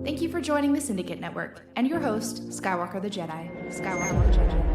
Thank you for joining the Syndicate Network and your host, Skywalker the Jedi. Skywalker the Jedi.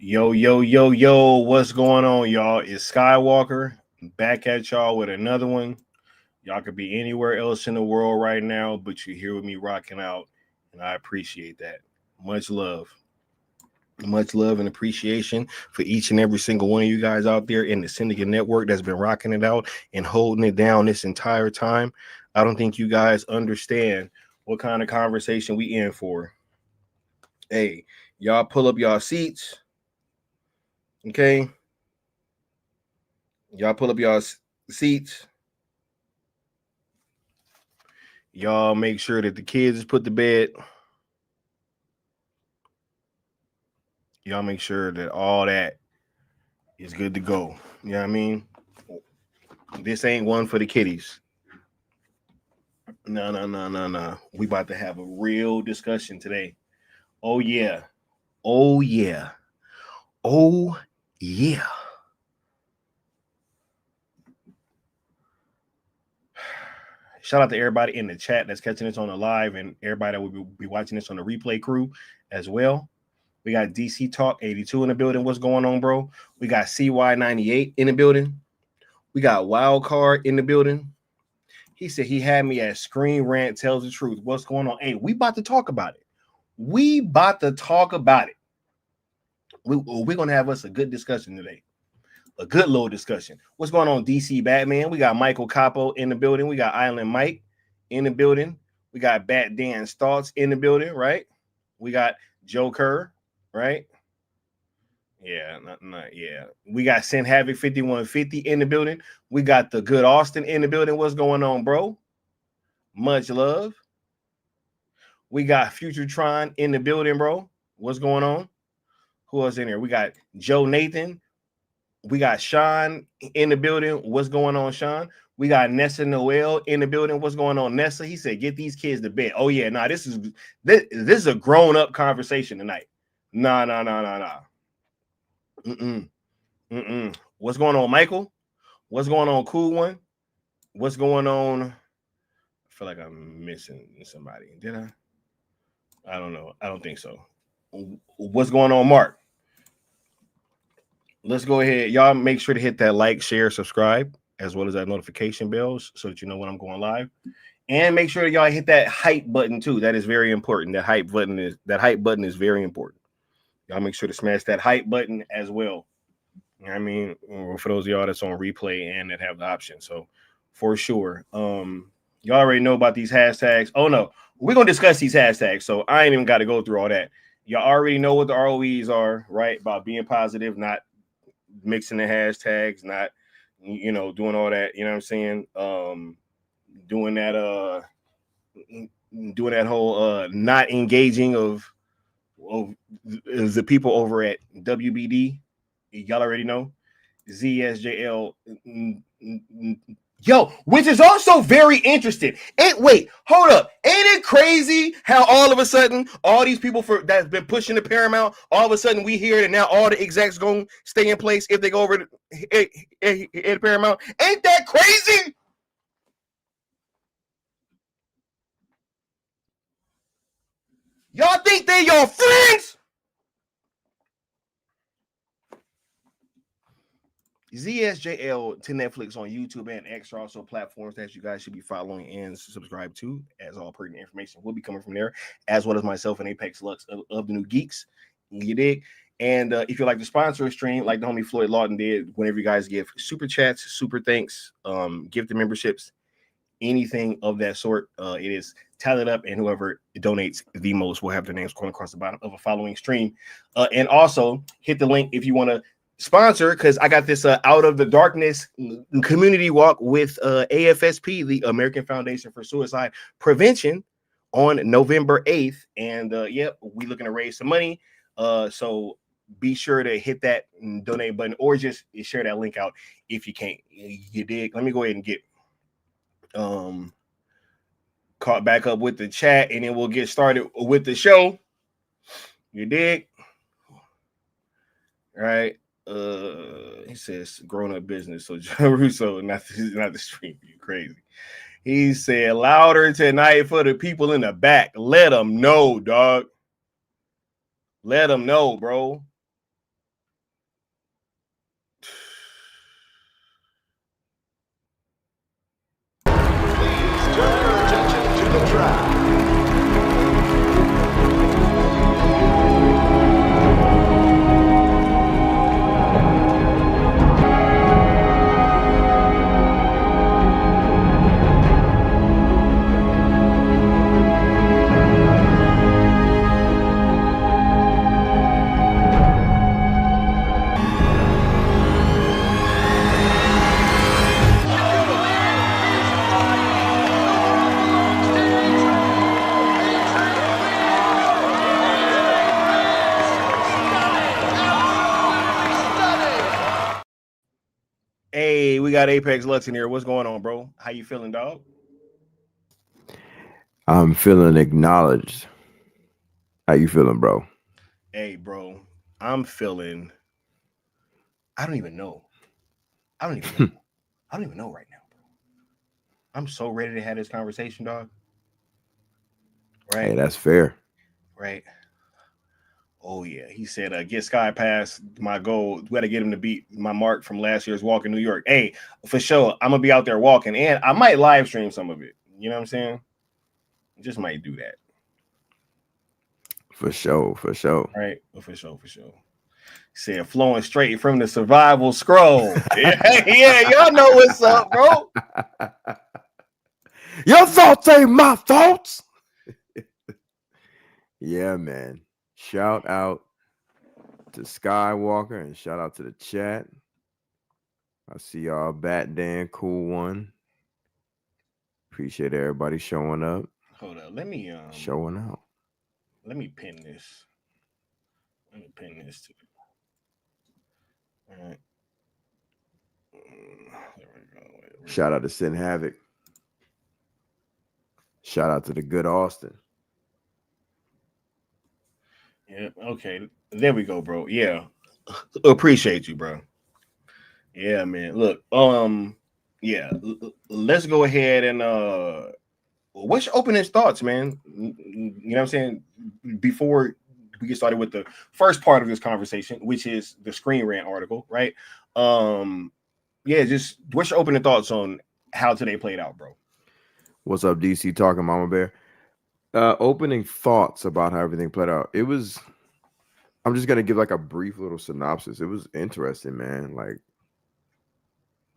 Yo, what's going on, y'all? It's Skywalker back at y'all with another one. Y'all could be anywhere else in the world right now, but you're here with me rocking out, and I appreciate that. Much love and appreciation for each and every single one of you guys out there in the Syndicate Network that's been rocking it out and holding it down this entire time. I don't think you guys understand what kind of conversation we in for. Hey, y'all pull up y'all seats. Okay, y'all pull up y'all seats. Y'all make sure that the kids is put to bed. Y'all make sure that all that is good to go. You know what I mean? This ain't one for the kiddies. No. We about to have a real discussion today. Oh yeah. Shout out to everybody in the chat that's catching this on the live and everybody that will be watching this on the replay crew as well. We got DC Talk 82 in the building. What's going on, bro? We got CY98 in the building. We got Wildcard in the building. He said he had me at Screen Rant Tells the Truth. What's going on? Hey, we about to talk about it. We're going to have us a good discussion today. A good little discussion. What's going on, DC Batman? We got Michael Capo in the building. We got Island Mike in the building. We got Bat Dan's Thoughts in the building, right? We got Joe Kerr, right? Yeah, not yeah. We got Sin Havoc 5150 in the building. We got the good Austin in the building. What's going on, bro? Much love. We got Futuretron in the building, bro. What's going on? Who else in here? We got Joe Nathan. We got Sean in the building. What's going on, Sean? We got Nessa Noel in the building. What's going on, Nessa? He said, "Get these kids to bed." Oh yeah, this is a grown up conversation tonight. Nah. What's going on, Michael? What's going on, Cool One? What's going on? I feel like I'm missing somebody. Did I? I don't know. I don't think so. What's going on, Mark? Let's go ahead. Y'all make sure to hit that like, share, subscribe, as well as that notification bells so that you know when I'm going live. And make sure that y'all hit that hype button too. That is very important. That hype button is very important. Y'all make sure to smash that hype button as well. I mean, for those of y'all that's on replay and that have the option. So for sure. Y'all already know about these hashtags. Oh no, we're gonna discuss these hashtags. So I ain't even got to go through all that. Y'all already know what the ROEs are, right? About being positive, not mixing the hashtags, not doing all that. You know what I'm saying? Doing that whole not engaging of the people over at WBD. Y'all already know ZSJL. Yo, which is also very interesting. Wait, hold up. Ain't it crazy how all of a sudden all these people that's been pushing the Paramount, all of a sudden we hear that now all the execs gonna stay in place if they go over to Paramount? Ain't that crazy? Y'all think they your friends? ZSJL to Netflix on YouTube and X are also platforms that you guys should be following and subscribe to, as all pertinent information will be coming from there, as well as myself and Apex Lux of the New Geeks. You dig? And if you'd like to sponsor a stream like the homie Floyd Lawton did, whenever you guys give super chats, super thanks, gift memberships, anything of that sort, it is tallied up, and whoever donates the most will have their names scrolling across the bottom of a following stream. And also hit the link if you want to sponsor, because I got this Out of the Darkness community walk with AFSP, the American Foundation for Suicide Prevention, on November 8th. And we looking to raise some money. So be sure to hit that donate button or just share that link out if you can't. You dig? Let me go ahead and get caught back up with the chat, and then we'll get started with the show. You dig? All right. He says grown-up business. So Joe Russo, not the stream. You crazy. He said louder tonight for the people in the back. Let them know, dog. Let them know, bro. Please turn your attention to the track. Hey, we got Apex Lux in here. What's going on, bro? How you feeling, dog? I'm feeling acknowledged. How you feeling, bro? Hey, bro, I'm feeling. I don't even know. I don't even know right now, bro. I'm so ready to have this conversation, dog. Right? Hey, that's fair. Right. Oh yeah, he said, "Get Sky past my goal. We got to get him to beat my mark from last year's walk in New York." Hey, for sure, I'm gonna be out there walking, and I might live stream some of it. You know what I'm saying? Just might do that. For sure. Right, for sure. He said, "Flowing straight from the survival scroll." yeah, y'all know what's up, bro. Your thoughts ain't my thoughts. Yeah, man. Shout out to Skywalker and shout out to the chat. I see y'all, Bat Dan, cool one. Appreciate everybody showing up, Hold up. Let me showing out. let me pin this. Let me pin this too. All right. There we go. Wait. Shout out to Sin Havoc. Shout out to the good Austin. Yeah. Okay. There we go, bro. Yeah. Appreciate you, bro. Yeah, man. Look. Yeah. Let's go ahead and what's your opening thoughts, man? You know what I'm saying? Before we get started with the first part of this conversation, which is the Screen Rant article, right? Yeah, just what's your opening thoughts on how today played out, bro? What's up, DC talking, Mama Bear? Opening thoughts about how everything played out. It was, I'm just gonna give like a brief little synopsis. It was interesting, man. Like,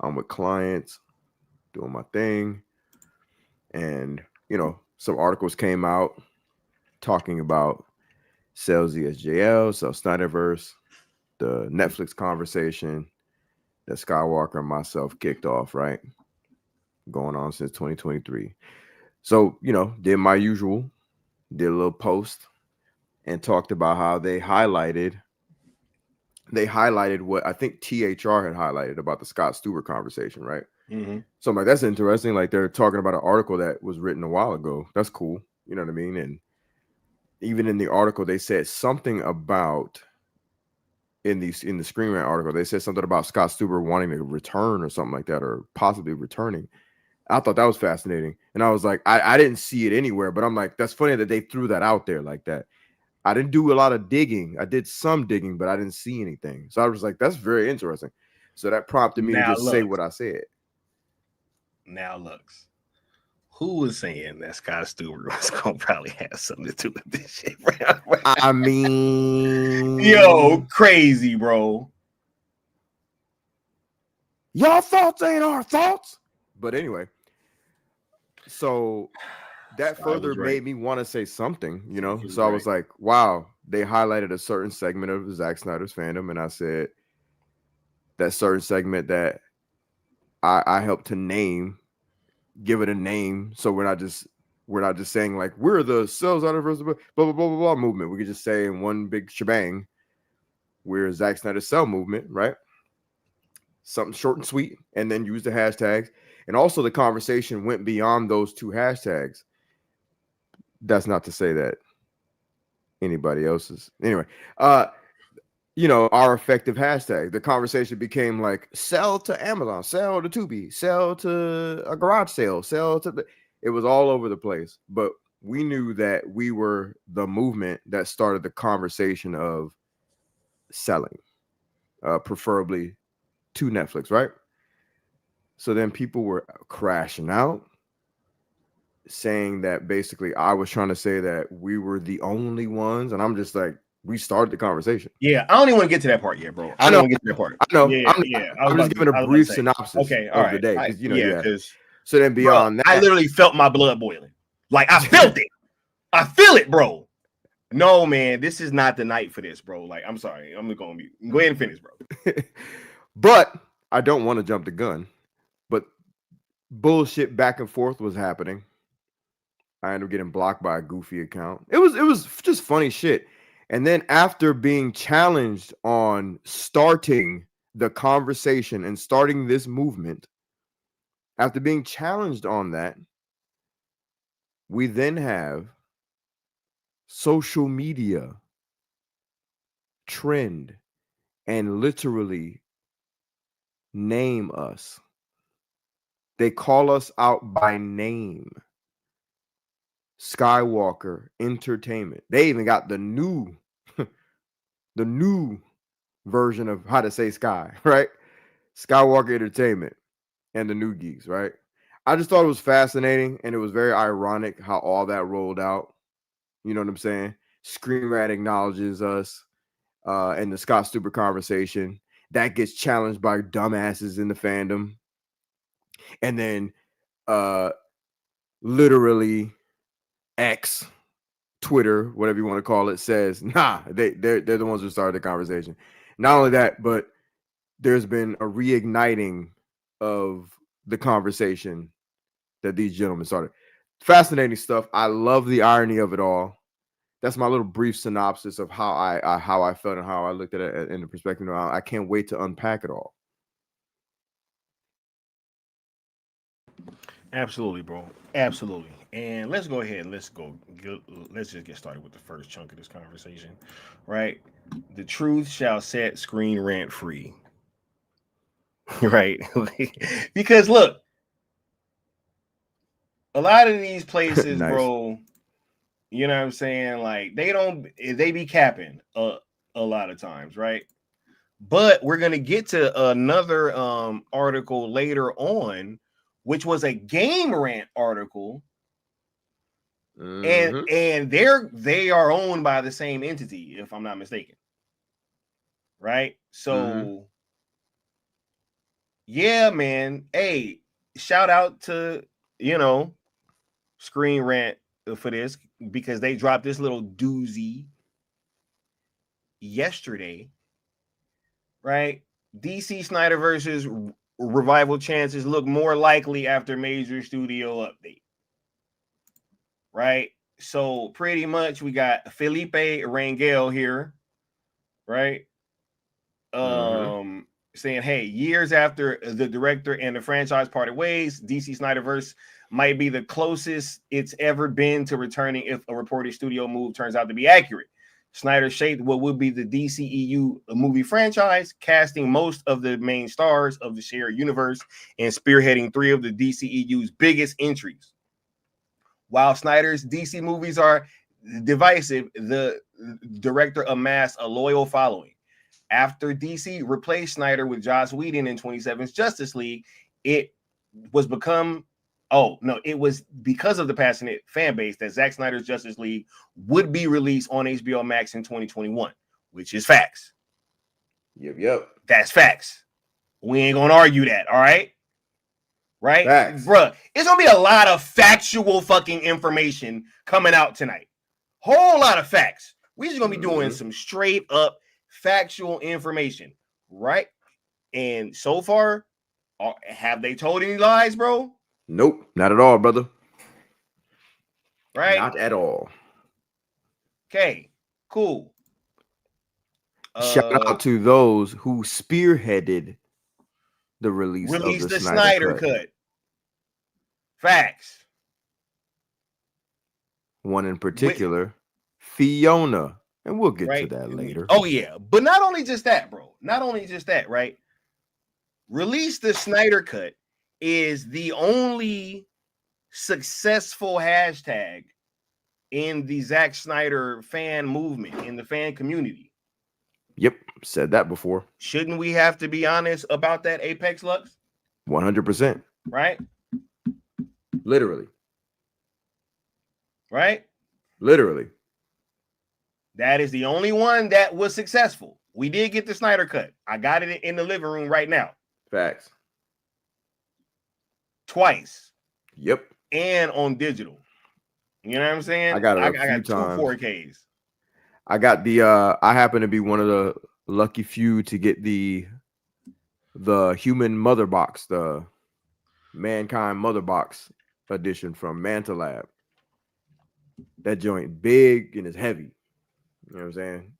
I'm with clients, doing my thing, and some articles came out talking about Cell ZSJL, Cell Snyderverse, the Netflix conversation that Skywalker and myself kicked off, right? Going on since 2023. So, did my usual, did a little post and talked about how they highlighted what I think THR had highlighted about the Scott Stewart conversation, right? Mm-hmm. So I'm like, that's interesting. Like, they're talking about an article that was written a while ago. That's cool. You know what I mean? And even in the article, they said something about in the Screen Rant article, they said something about Scott Stewart wanting to return or something like that, or possibly returning. I thought that was fascinating. And I was like, I didn't see it anywhere, but I'm like, that's funny that they threw that out there like that. I didn't do a lot of digging. I did some digging, but I didn't see anything. So I was like, that's very interesting. So that prompted me to just say what I said. Now, Lux, who was saying that Scott Stewart was going to probably have something to do with this shit, bro? I mean, yo, crazy, bro. Y'all thoughts ain't our thoughts. But anyway, so that further made me want to say something, So I was like, wow, they highlighted a certain segment of Zack Snyder's fandom. And I said that certain segment that I helped to name, give it a name. So we're not just saying like, we're the Cells out of blah, blah, blah, blah, blah movement. We could just say in one big shebang, we're Zack Snyder's Cell movement, right? Something short and sweet, and then use the hashtags. And also the conversation went beyond those two hashtags. That's not to say that anybody else's. Anyway, our effective hashtag. The conversation became like sell to Amazon, sell to Tubi, sell to a garage sale, sell to it was all over the place. But we knew that we were the movement that started the conversation of selling, preferably to Netflix, right? So then people were crashing out, saying that basically I was trying to say that we were the only ones, and I'm just like, we started the conversation. Yeah, I don't even want to get to that part yet, bro. I don't want to get to that part. I know. Yeah. I'm just giving a brief synopsis of the day. Because so then beyond that, I literally felt my blood boiling. Like I felt it. I feel it, bro. No, man, this is not the night for this, bro. Like, I'm sorry. I'm going to mute. Go ahead and finish, bro. But I don't want to jump the gun. But bullshit back and forth was happening. I ended up getting blocked by a goofy account. It was just funny shit. And then after being challenged on starting the conversation and starting this movement, after being challenged on that, we then have social media trend and literally name us. They call us out by name. Skywalker Entertainment. They even got the new version of how to say Sky, right? Skywalker Entertainment and the New Geeks, right? I just thought it was fascinating, and it was very ironic how all that rolled out. You know what I'm saying? Screen Rant acknowledges us and the Scott Stewart conversation. That gets challenged by dumbasses in the fandom. And then literally X Twitter, whatever you want to call it, says, nah, they're the ones who started the conversation. Not only that, but there's been a reigniting of the conversation that these gentlemen started. Fascinating stuff. I love the irony of it all. That's my little brief synopsis of how I felt and how I looked at it in the perspective. I can't wait to unpack it all. Absolutely, bro. Absolutely. And let's go ahead and let's just get started with the first chunk of this conversation, right? The truth shall set Screen Rant free. Right? Because look, a lot of these places, Nice. bro, you know what I'm saying? Like they be capping a lot of times, right? But we're gonna get to another article later on, which was a Game Rant article. Mm-hmm. And they are owned by the same entity, if I'm not mistaken. Right? So yeah, man. Hey, shout out to, Screen Rant for this, because they dropped this little doozy yesterday. Right? DC Snyderverse's revival chances look more likely after major studio update. Right? So pretty much we got Felipe Rangel here, right? Saying, hey, years after the director and the franchise parted ways, DC Snyderverse might be the closest it's ever been to returning if a reported studio move turns out to be accurate. Snyder shaped what would be the DCEU movie franchise, casting most of the main stars of the shared universe and spearheading 3 of the DCEU's biggest entries. While Snyder's DC movies are divisive, the director amassed a loyal following. After DC replaced Snyder with Joss Whedon in 2017's Justice League, it was because of the passionate fan base that Zack Snyder's Justice League would be released on HBO Max in 2021, which is facts. Yep. That's facts. We ain't gonna argue that, all right? Right? Facts. Bruh, it's gonna be a lot of factual fucking information coming out tonight. Whole lot of facts. We just gonna be doing some straight up factual information, right? And so far, have they told any lies, bro? Nope, not at all, brother. Right? Not at all. Okay, cool. Shout out to those who spearheaded the release of the Snyder Cut. Facts. One in particular, Fiona. And we'll get to that later. Oh, yeah. But not only just that, bro. Not only just that, right? Release the Snyder Cut is the only successful hashtag in the Zack Snyder fan movement, in the fan community. Yep, said that before. Shouldn't we have to be honest about that, Apex Lux? 100%. Right? Literally. Right? Literally. That is the only one that was successful. We did get the Snyder Cut. I got it in the living room right now. Facts. Twice. Yep. And on digital. You know what I'm saying? I got it I got 2 times. 4Ks. I got the I happen to be one of the lucky few to get the human mother box, the Mankind mother box edition from Mantalab. That joint big and it's heavy. You know what I'm saying?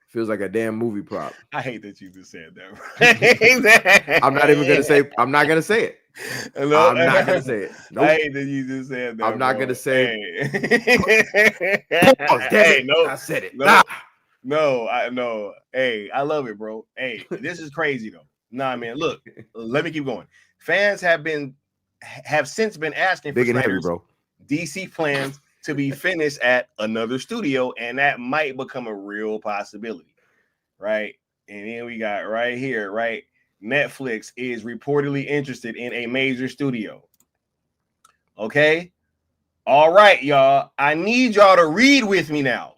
Feels like a damn movie prop. I hate that you just said that. I'm not even gonna say. I'm not gonna say it. No, I'm not gonna say it. Nope. I hate that you just said that. I'm not gonna say it. Hey, no, I said it. No, I know. Hey, I love it, bro. Hey, this is crazy though. Nah, man. Look, let me keep going. Fans have since been asking big for and heavy, Snyder's bro. DC plans to be finished at another studio, and that might become a real possibility, right? And then we got right here, right? Netflix is reportedly interested in a major studio. Okay? All right, y'all. I need y'all to read with me now.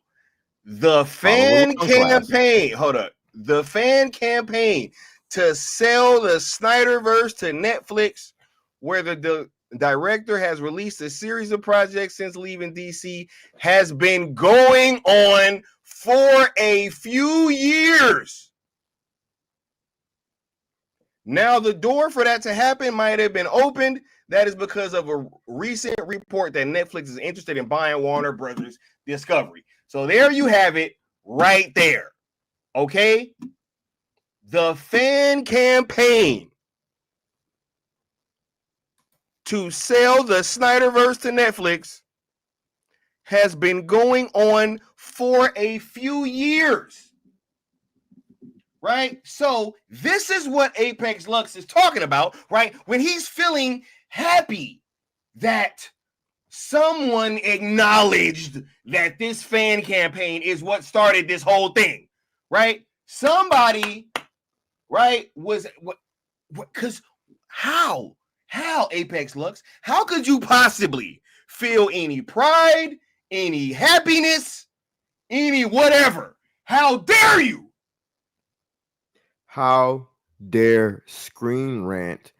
The fan campaign, hold up. The fan campaign to sell the Snyderverse to Netflix, where the director has released a series of projects since leaving DC, has been going on for a few years. Now, the door for that to happen might have been opened. That is because of a recent report that Netflix is interested in buying Warner Brothers Discovery. So there you have it right there. Okay? The fan campaign to sell the Snyderverse to Netflix has been going on for a few years. Right? So this is what Apex Lux is talking about, right? When he's feeling happy that someone acknowledged that this fan campaign is what started this whole thing, right? Somebody, right, was what, because how Apex Lux, how could you possibly feel any pride, any happiness, any whatever? How dare you? How dare Screen Rant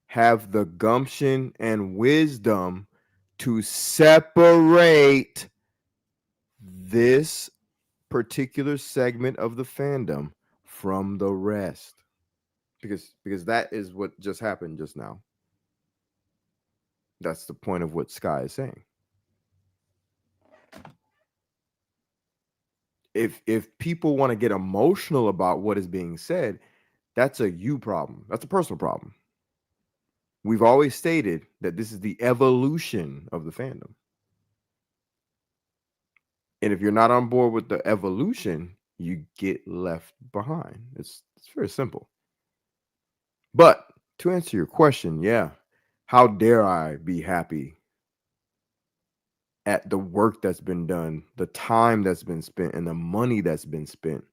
have the gumption and wisdom to separate this particular segment of the fandom from the rest? Because that is what just happened just now. That's the point of what Sky is saying. If people want to get emotional about what is being said, that's a you problem. That's a personal problem. We've always stated that this is the evolution of the fandom. And if you're not on board with the evolution, you get left behind. It's very simple. But to answer your question, yeah, how dare I be happy at the work that's been done, the time that's been spent, and the money that's been spent.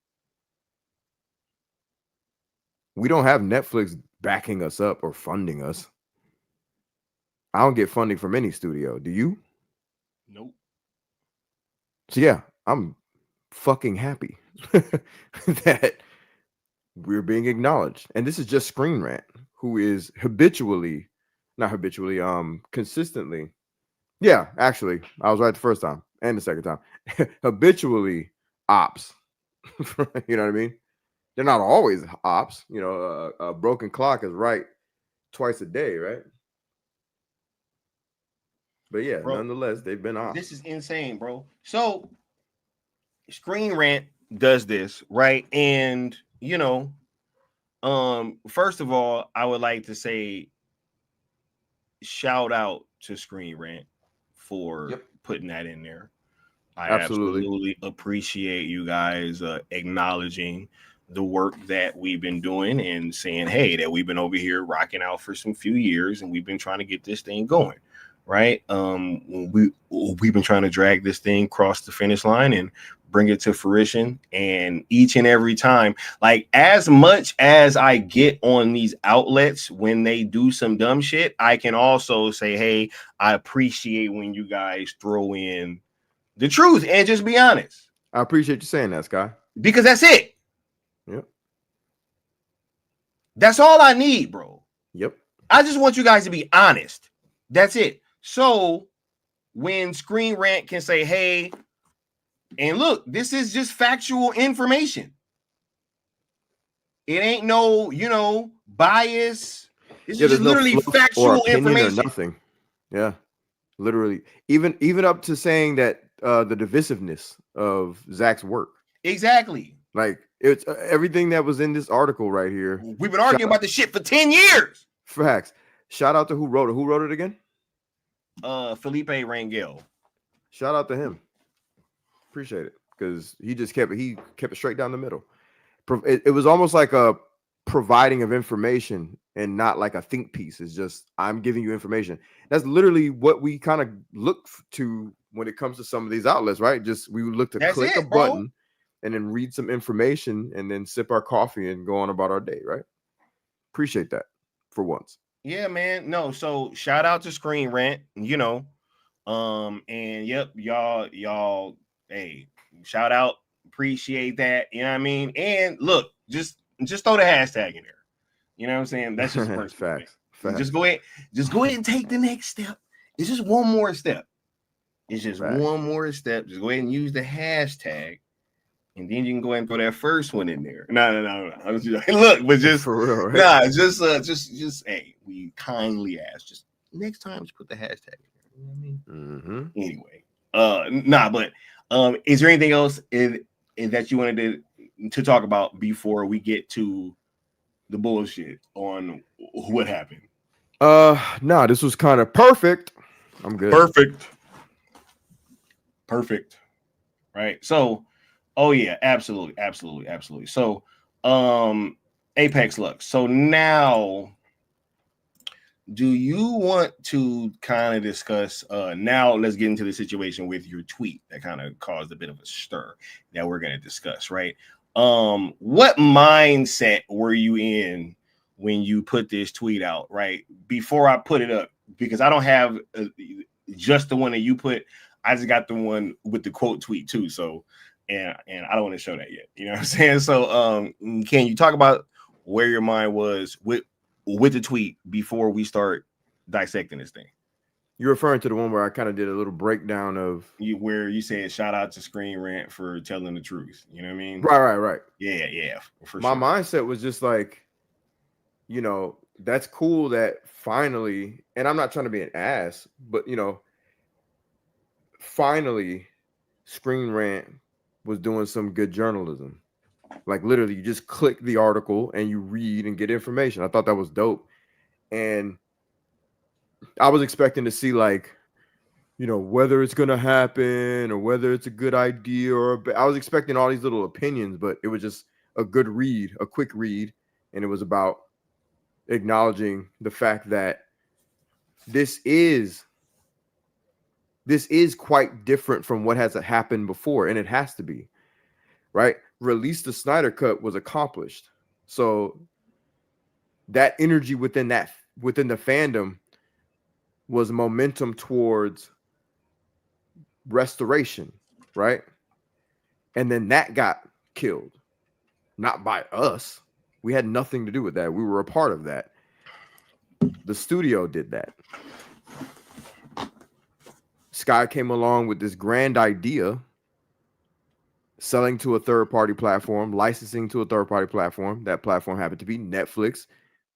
We don't have Netflix backing us up or funding us. I don't get funding from any studio. Do you? Nope. So yeah, I'm fucking happy that we're being acknowledged. And this is just Screen Rant, who is consistently. Yeah, actually, I was right the first time and the second time. Habitually ops. You know what I mean? They're not always ops. You know, a broken clock is right twice a day, right? But yeah, bro, nonetheless, they've been ops. This is insane, bro. So Screen Rant does this, right? And, you know, first of all, I would like to say shout out to Screen Rant for putting that in there. I absolutely appreciate you guys acknowledging the work that we've been doing and saying, hey, that we've been over here rocking out for some few years and we've been trying to get this thing going, right? We've been trying to drag this thing across the finish line and bring it to fruition. And each and every time, like as much as I get on these outlets when they do some dumb shit, I can also say, hey, I appreciate when you guys throw in the truth and just be honest. I appreciate you saying that, Sky. Because that's it. Yep. That's all I need, bro. Yep. I just want you guys to be honest. That's it. So when Screen Rant can say, hey, and look, this is just factual information. It ain't no, you know, bias. It's just literally factual information. Or nothing. Yeah. Literally. Even up to saying that the divisiveness of Zach's work. Exactly. Like it's everything that was in this article right here. We've been arguing about this shit for 10 years. Facts. Shout out to who wrote it. Who wrote it again? Felipe Rangel. Shout out to him. Appreciate it. Because he just kept it straight down the middle. It was almost like a providing of information and not like a think piece. It's just I'm giving you information. That's literally what we kind of look to when it comes to some of these outlets, right? Just we look to click a button and then read some information and then sip our coffee and go on about our day, right? Appreciate that for once. Yeah, man. No, so shout out to Screen Rant, you know. And yep, y'all, hey, shout out, appreciate that, you know what I mean? And look, just throw the hashtag in there. You know what I'm saying? That's just facts. Just go ahead and take the next step. It's just one more step. One more step. Just go ahead and use the hashtag, and then you can go ahead and throw that first one in there. No. Look, but just for real, right? Just hey, we kindly ask. Just next time, just put the hashtag in there. You know what I mean? Anyway, but is there anything else in that you wanted to talk about before we get to the bullshit on what happened? No, this was kind of perfect. I'm good. Perfect. Right. So, oh yeah, absolutely. So, Apex Lux. So now, do you want to kind of discuss? Now, let's get into the situation with your tweet that kind of caused a bit of a stir that we're going to discuss. Right. What mindset were you in when you put this tweet out? Right before I put it up, because I don't have just the one that you put. I just got the one with the quote tweet too. So, and I don't want to show that yet. You know what I'm saying? So, can you talk about where your mind was with the tweet before we start dissecting this thing? You're referring to the one where I kind of did a little breakdown of where you said shout out to Screen Rant for telling the truth. You know what I mean? Right. Yeah. For My sure. mindset was just like, that's cool that finally, and I'm not trying to be an ass, but finally Screen Rant was doing some good journalism. Like literally you just click the article and you read and get information. I thought that was dope. And I was expecting to see like, whether it's going to happen or whether it's a good idea I was expecting all these little opinions, but it was just a good read, a quick read. And it was about acknowledging the fact that this is quite different from what has happened before. And it has to be, right? Release the Snyder Cut was accomplished. So that energy within the fandom was momentum towards restoration, right? And then that got killed, not by us. We had nothing to do with that. We were a part of that. The studio did that. Sky came along with this grand idea, selling to a third-party platform, licensing to a third-party platform. That platform happened to be Netflix.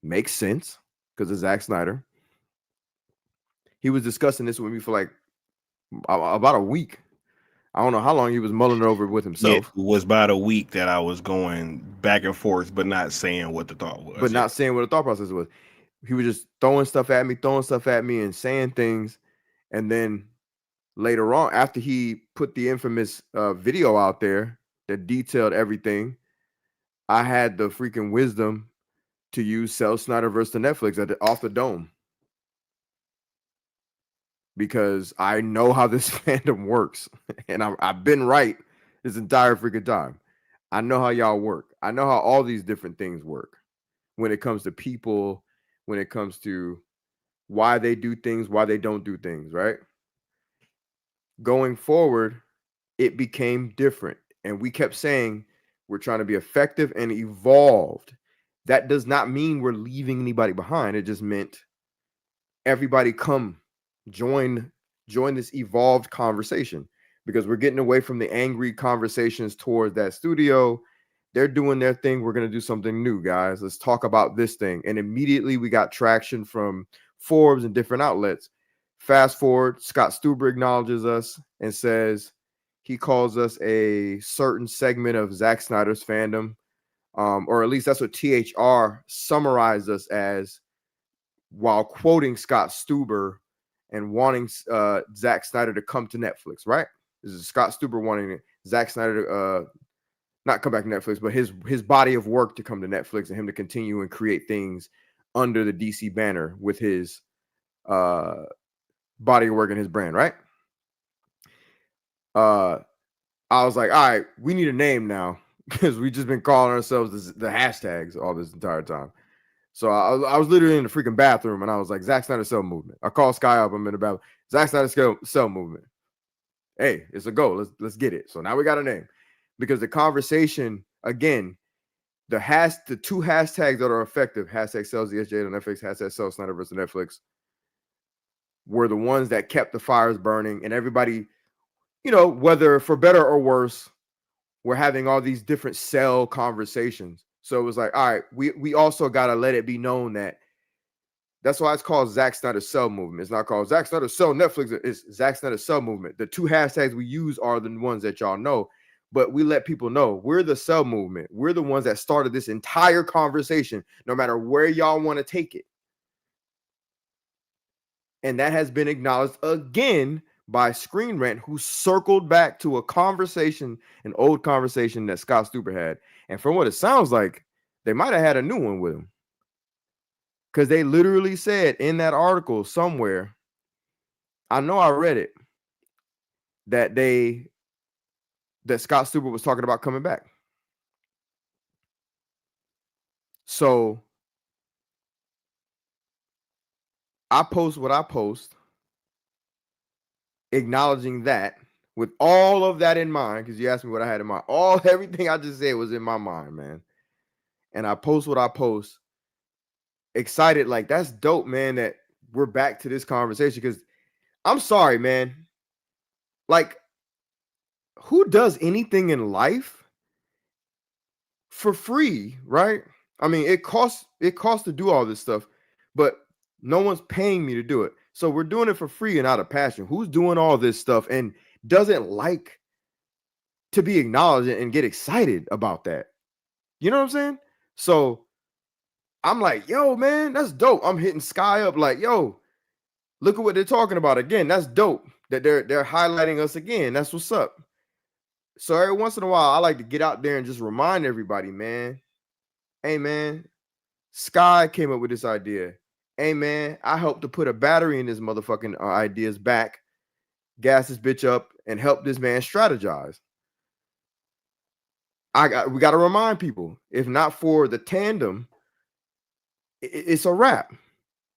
Makes sense because of Zack Snyder. He was discussing this with me for like about a week. I don't know how long he was mulling it over with himself. It was about a week that I was going back and forth, but not saying what the thought was. Not saying what the thought process was. He was just throwing stuff at me and saying things. And then later on, after he put the infamous video out there that detailed everything, I had the freaking wisdom to use Sell Snyder versus Netflix off the dome. Because I know how this fandom works. And I've been right this entire freaking time. I know how y'all work. I know how all these different things work. When it comes to people, when it comes to why they do things, why they don't do things, right? Going forward, it became different. And we kept saying we're trying to be effective and evolved. That does not mean we're leaving anybody behind. It just meant everybody come join this evolved conversation, because we're getting away from the angry conversations towards that studio. They're doing their thing. We're going to do something new, guys. Let's talk about this thing. And immediately we got traction from Forbes and different outlets. Fast forward, Scott Stuber acknowledges us and says he calls us a certain segment of Zack Snyder's fandom, or at least that's what THR summarized us as, while quoting Scott Stuber and wanting Zack Snyder to come to Netflix, right? This is Scott Stuber wanting Zack Snyder to not come back to Netflix, but his body of work to come to Netflix and him to continue and create things under the DC banner with his body of work and his brand, right? I was like, all right, we need a name now, because we've just been calling ourselves the hashtags all this entire time. So I was literally in the freaking bathroom and I was like, Zack Snyder Cell Movement. I called Sky up. I'm in the bathroom. Zack Snyder Cell Movement. Hey, it's a go. Let's get it. So now we got a name, because the conversation, again, the two hashtags that are effective, hashtag sells ESJ on Netflix, hashtag sells Snyderverse on Netflix, were the ones that kept the fires burning, and everybody, whether for better or worse, we're having all these different cell conversations. So it was like, all right, we also got to let it be known that that's why it's called Zack Snyder Cell Movement. It's not called Zack Snyder Cell Netflix. It's Zack Snyder Cell Movement. The two hashtags we use are the ones that y'all know, but we let people know we're the Cell Movement. We're the ones that started this entire conversation, no matter where y'all want to take it. And that has been acknowledged again by Screen Rant, who circled back to a conversation, an old conversation that Scott Stuber had. And from what it sounds like, they might have had a new one with him. Because they literally said in that article somewhere, I know I read it, that Scott Stuber was talking about coming back. So I post what I post, acknowledging that, with all of that in mind, because you asked me what I had in mind. Everything I just said was in my mind, man. And I post what I post, excited, like, that's dope, man, that we're back to this conversation. Because I'm sorry, man. Like, who does anything in life for free, right? I mean, it costs to do all this stuff, but no one's paying me to do it. So we're doing it for free and out of passion. Who's doing all this stuff and doesn't like to be acknowledged and get excited about that? You know what I'm saying? So I'm like, yo, man, that's dope. I'm hitting Sky up like, yo, look at what they're talking about again. That's dope that they're highlighting us again. That's what's up. So every once in a while, I like to get out there and just remind everybody, man. Hey, man, Sky came up with this idea. Hey, man, I helped to put a battery in this motherfucking ideas back, gas this bitch up, and help this man strategize. We got to remind people. If not for the tandem, it's a wrap.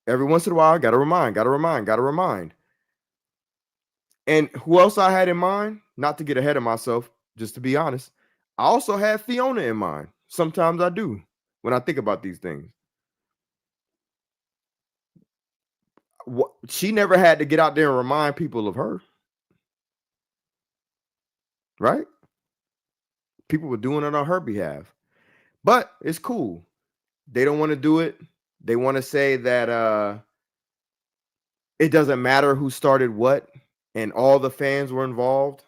Every once in a while, got to remind. And who else I had in mind? Not to get ahead of myself, just to be honest, I also had Fiona in mind. Sometimes I do when I think about these things. She never had to get out there and remind people of her. Right? People were doing it on her behalf. But it's cool. They don't want to do it. They want to say that it doesn't matter who started what and all the fans were involved.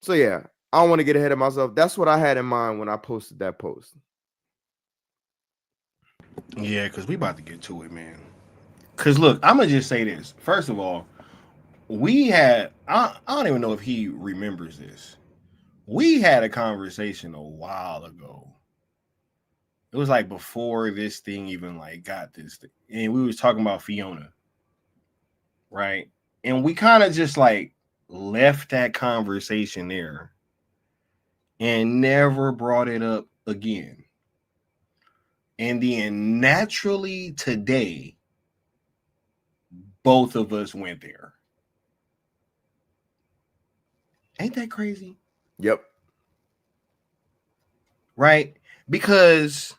So yeah, I don't want to get ahead of myself. That's what I had in mind when I posted that post. Yeah, because we about to get to it, man. Because look, I'm going to just say this. First of all, we had, I don't even know if he remembers this. We had a conversation a while ago. It was like before this thing even like got this thing. And we was talking about Fiona. Right? And we kind of just like left that conversation there and never brought it up again. And then naturally today, both of us went there. Ain't that crazy? Yep. Right? Because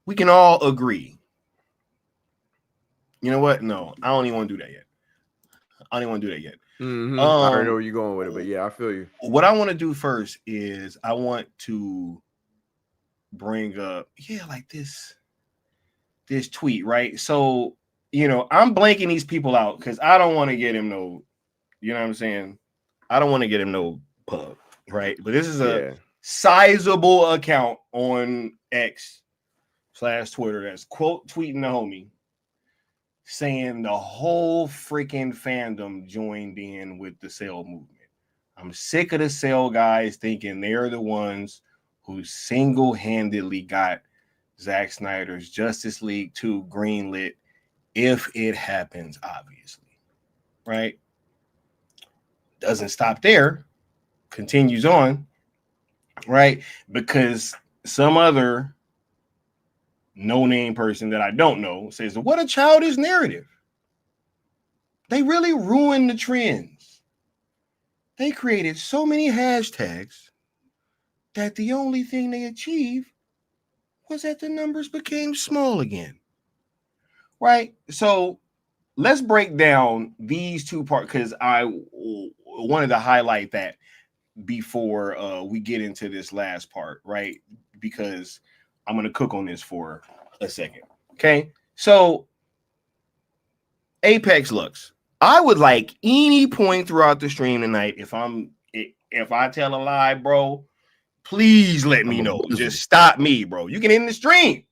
we can all agree. You know what? No, I don't even want to do that yet. I Mm-hmm. I already know where you're going with it, but yeah, I feel you. What I want to do first is I want to bring up, like this tweet, right? So, I'm blanking these people out because I don't want to get him no, you know what I'm saying? I don't want to get him no pub, right? But this is a sizable account on X/Twitter that's quote tweeting the homie saying the whole freaking fandom joined in with the Cell movement. I'm sick of the Cell guys thinking they're the ones who single-handedly got Zack Snyder's Justice League 2 greenlit if it happens, obviously. Right? Doesn't stop there. Continues on. Right? Because some other no-name person that I don't know says, what a childish narrative. They really ruined the trends. They created so many hashtags that the only thing they achieved was that the numbers became small again. Right? So let's break down these two parts because I wanted to highlight that before we get into this last part, right? Because I'm going to cook on this for a second. Okay. So Apex Lux. I would like any point throughout the stream tonight. If I tell a lie, bro, please let me know. Just stop me, bro. You can end the stream.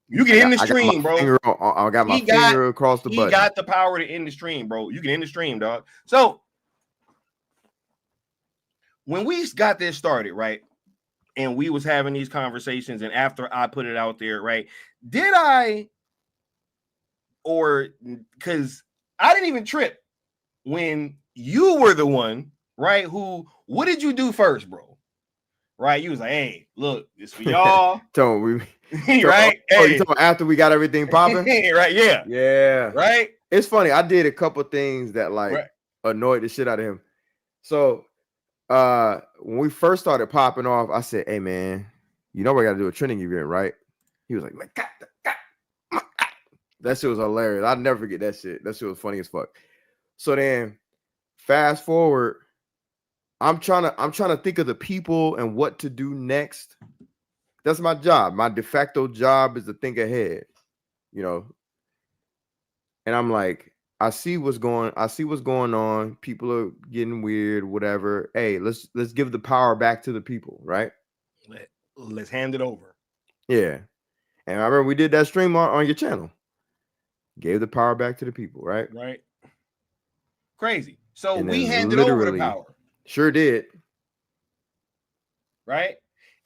You can end the stream, bro. I got my finger across the button. He got the power to end the stream, bro. You can end the stream, dog. So when we got this started, right, and we was having these conversations, and after I put it out there, right, did I, or because I didn't even trip when you were the one, right, what did you do first, bro? Right, you was like, hey, look, it's for y'all. Right? Oh, you talking about after we got everything popping? Right, yeah. Yeah. Right? It's funny. I did a couple things that annoyed the shit out of him. So when we first started popping off, I said, hey man, you know we gotta do a trending event, right? He was like, that shit was hilarious. I'll never forget that shit. That shit was funny as fuck. So then fast forward, I'm trying to think of the people and what to do next. That's my job. My de facto job is to think ahead, you know. And I'm like, I see what's going on. People are getting weird, whatever. Hey, let's give the power back to the people, right? Let's hand it over. Yeah. And I remember we did that stream on your channel. Gave the power back to the people, right? Right. Crazy. So we handed over the power. Sure did. Right?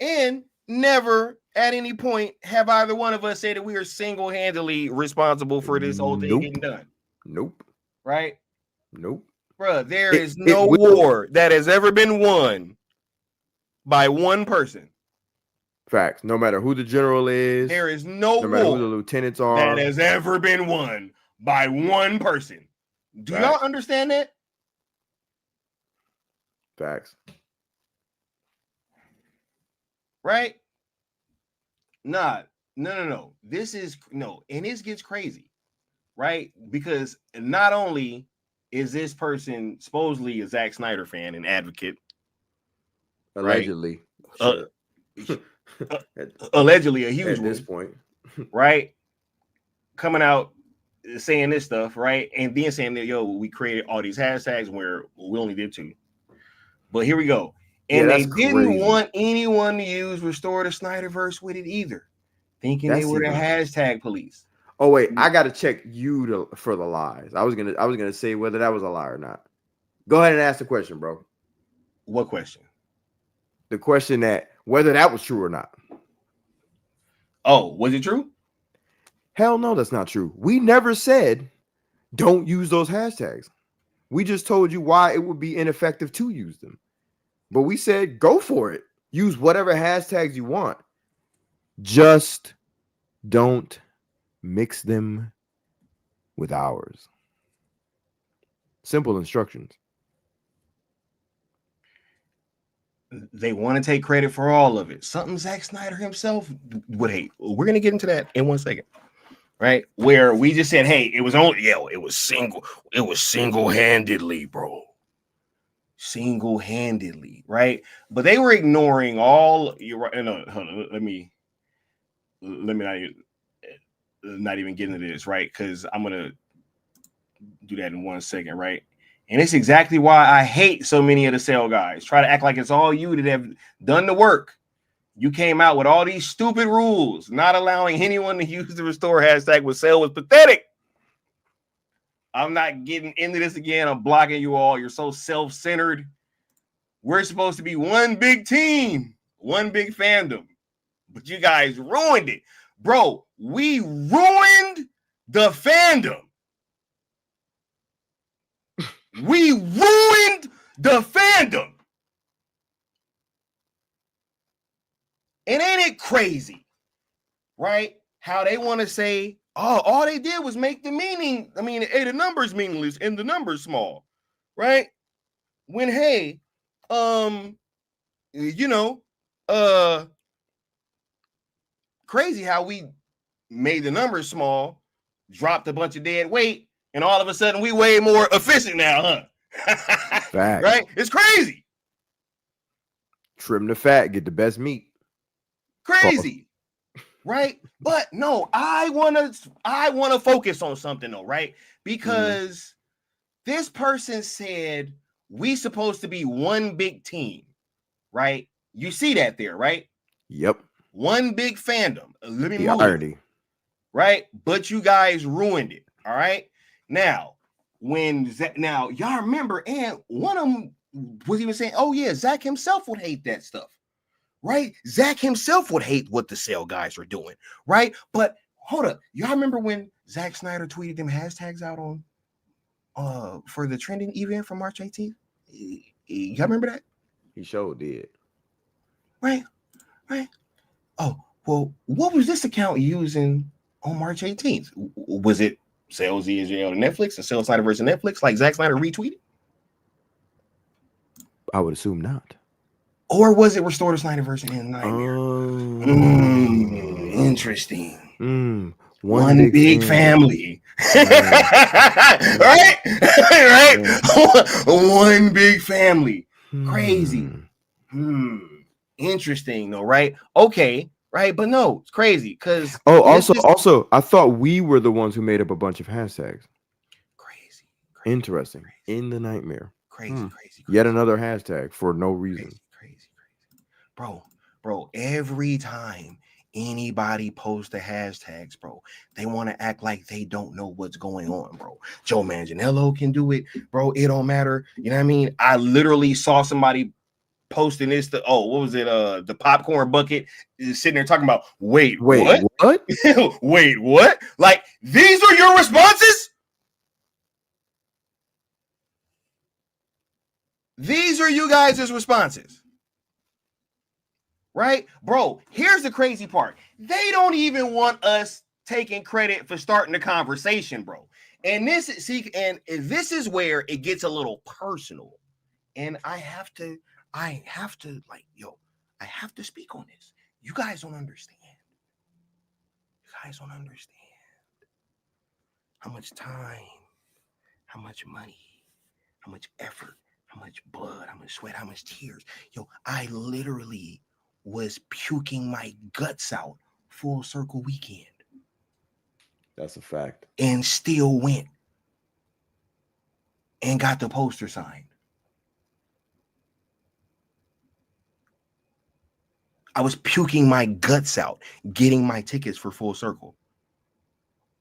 And never at any point have either one of us said that we are single-handedly responsible for this whole thing getting done. Nope. Right? Nope. Bruh, there is no war that has ever been won by one person. Facts. No matter who the general is. There is no matter war who the lieutenants are that has ever been won by one person. Do y'all understand that? Facts. Right? No. This is and this gets crazy, right? Because not only is this person supposedly a Zack Snyder fan and advocate, allegedly, right? Allegedly a huge at this point, right? Coming out saying this stuff, right? And then saying that we created all these hashtags where we only did 2. But here we go. And they didn't want anyone to use Restore the Snyderverse with it either, thinking they were the hashtag police. Oh wait, I gotta check you for the lies. I was gonna say whether that was a lie or not. Go ahead and ask the question, bro. What question? The question that whether that was true or not. Oh, was it true? Hell no, that's not true. We never said don't use those hashtags. We just told you why it would be ineffective to use them. But we said, go for it. Use whatever hashtags you want. Just don't mix them with ours. Simple instructions. They want to take credit for all of it. Something Zack Snyder himself would hate. We're going to get into that in 1 second. Right? Where we just said, hey, it was single-handedly, bro. Single-handedly, right? But they were ignoring all. You're right. No, hold on, let me not even get into this, right? Because I'm gonna do that in 1 second, right? And it's exactly why I hate so many of the sale guys. Try to act like it's all you that have done the work. You came out with all these stupid rules, not allowing anyone to use the Restore hashtag with sale was pathetic. I'm not getting into this again. I'm blocking you all. You're so self-centered. We're supposed to be one big team, one big fandom. But you guys ruined it. Bro, we ruined the fandom. We ruined the fandom. And ain't it crazy, right? How they want to say, oh, all they did was make the numbers meaningless and the numbers small, right? When, hey, crazy how we made the numbers small, dropped a bunch of dead weight, and all of a sudden we way more efficient now, huh? Right? It's crazy. Trim the fat, get the best meat. Crazy. Right? But no, I wanna focus on something though, right? Because this person said we supposed to be one big team, right? You see that there, right? Yep. One big fandom. Let me The move irony. it, right? But you guys ruined it. All right. Now, now y'all remember, and one of them was even saying, "Oh yeah, Zach himself would hate that stuff." Right? Zach himself would hate what the Cell guys were doing, right? But hold up, y'all remember when Zack Snyder tweeted them hashtags out on for the trending event from March 18th? Y'all remember that? He sure did. Right. Oh, well, what was this account using on March 18th? Was it Cell Z on Netflix and Cell Snyder versus Netflix, like Zack Snyder retweeted? I would assume not. Or was it Restore the Snyder version in Nightmare? Interesting. One big family. Right? One big family. Crazy. Interesting, though, right? Okay, right? But no, it's crazy because also, I thought we were the ones who made up a bunch of hashtags. Crazy. Interesting. In the Nightmare. Crazy. Yet another hashtag for no reason. Crazy. Bro, every time anybody posts the hashtags, bro, they want to act like they don't know what's going on, bro. Joe Manganiello can do it, bro. It don't matter. You know what I mean? I literally saw somebody posting this what was it? The popcorn bucket is sitting there talking about, wait, what? Wait, what? Like, these are your responses? These are you guys' responses. Right? Bro, here's the crazy part. They don't even want us taking credit for starting the conversation, bro. And this is where it gets a little personal. And I have to speak on this. You guys don't understand. How much time, how much money, how much effort, how much blood, how much sweat, how much tears. I literally was puking my guts out Full Circle weekend. That's a fact. And still went and got the poster signed. I was puking my guts out getting my tickets for Full Circle.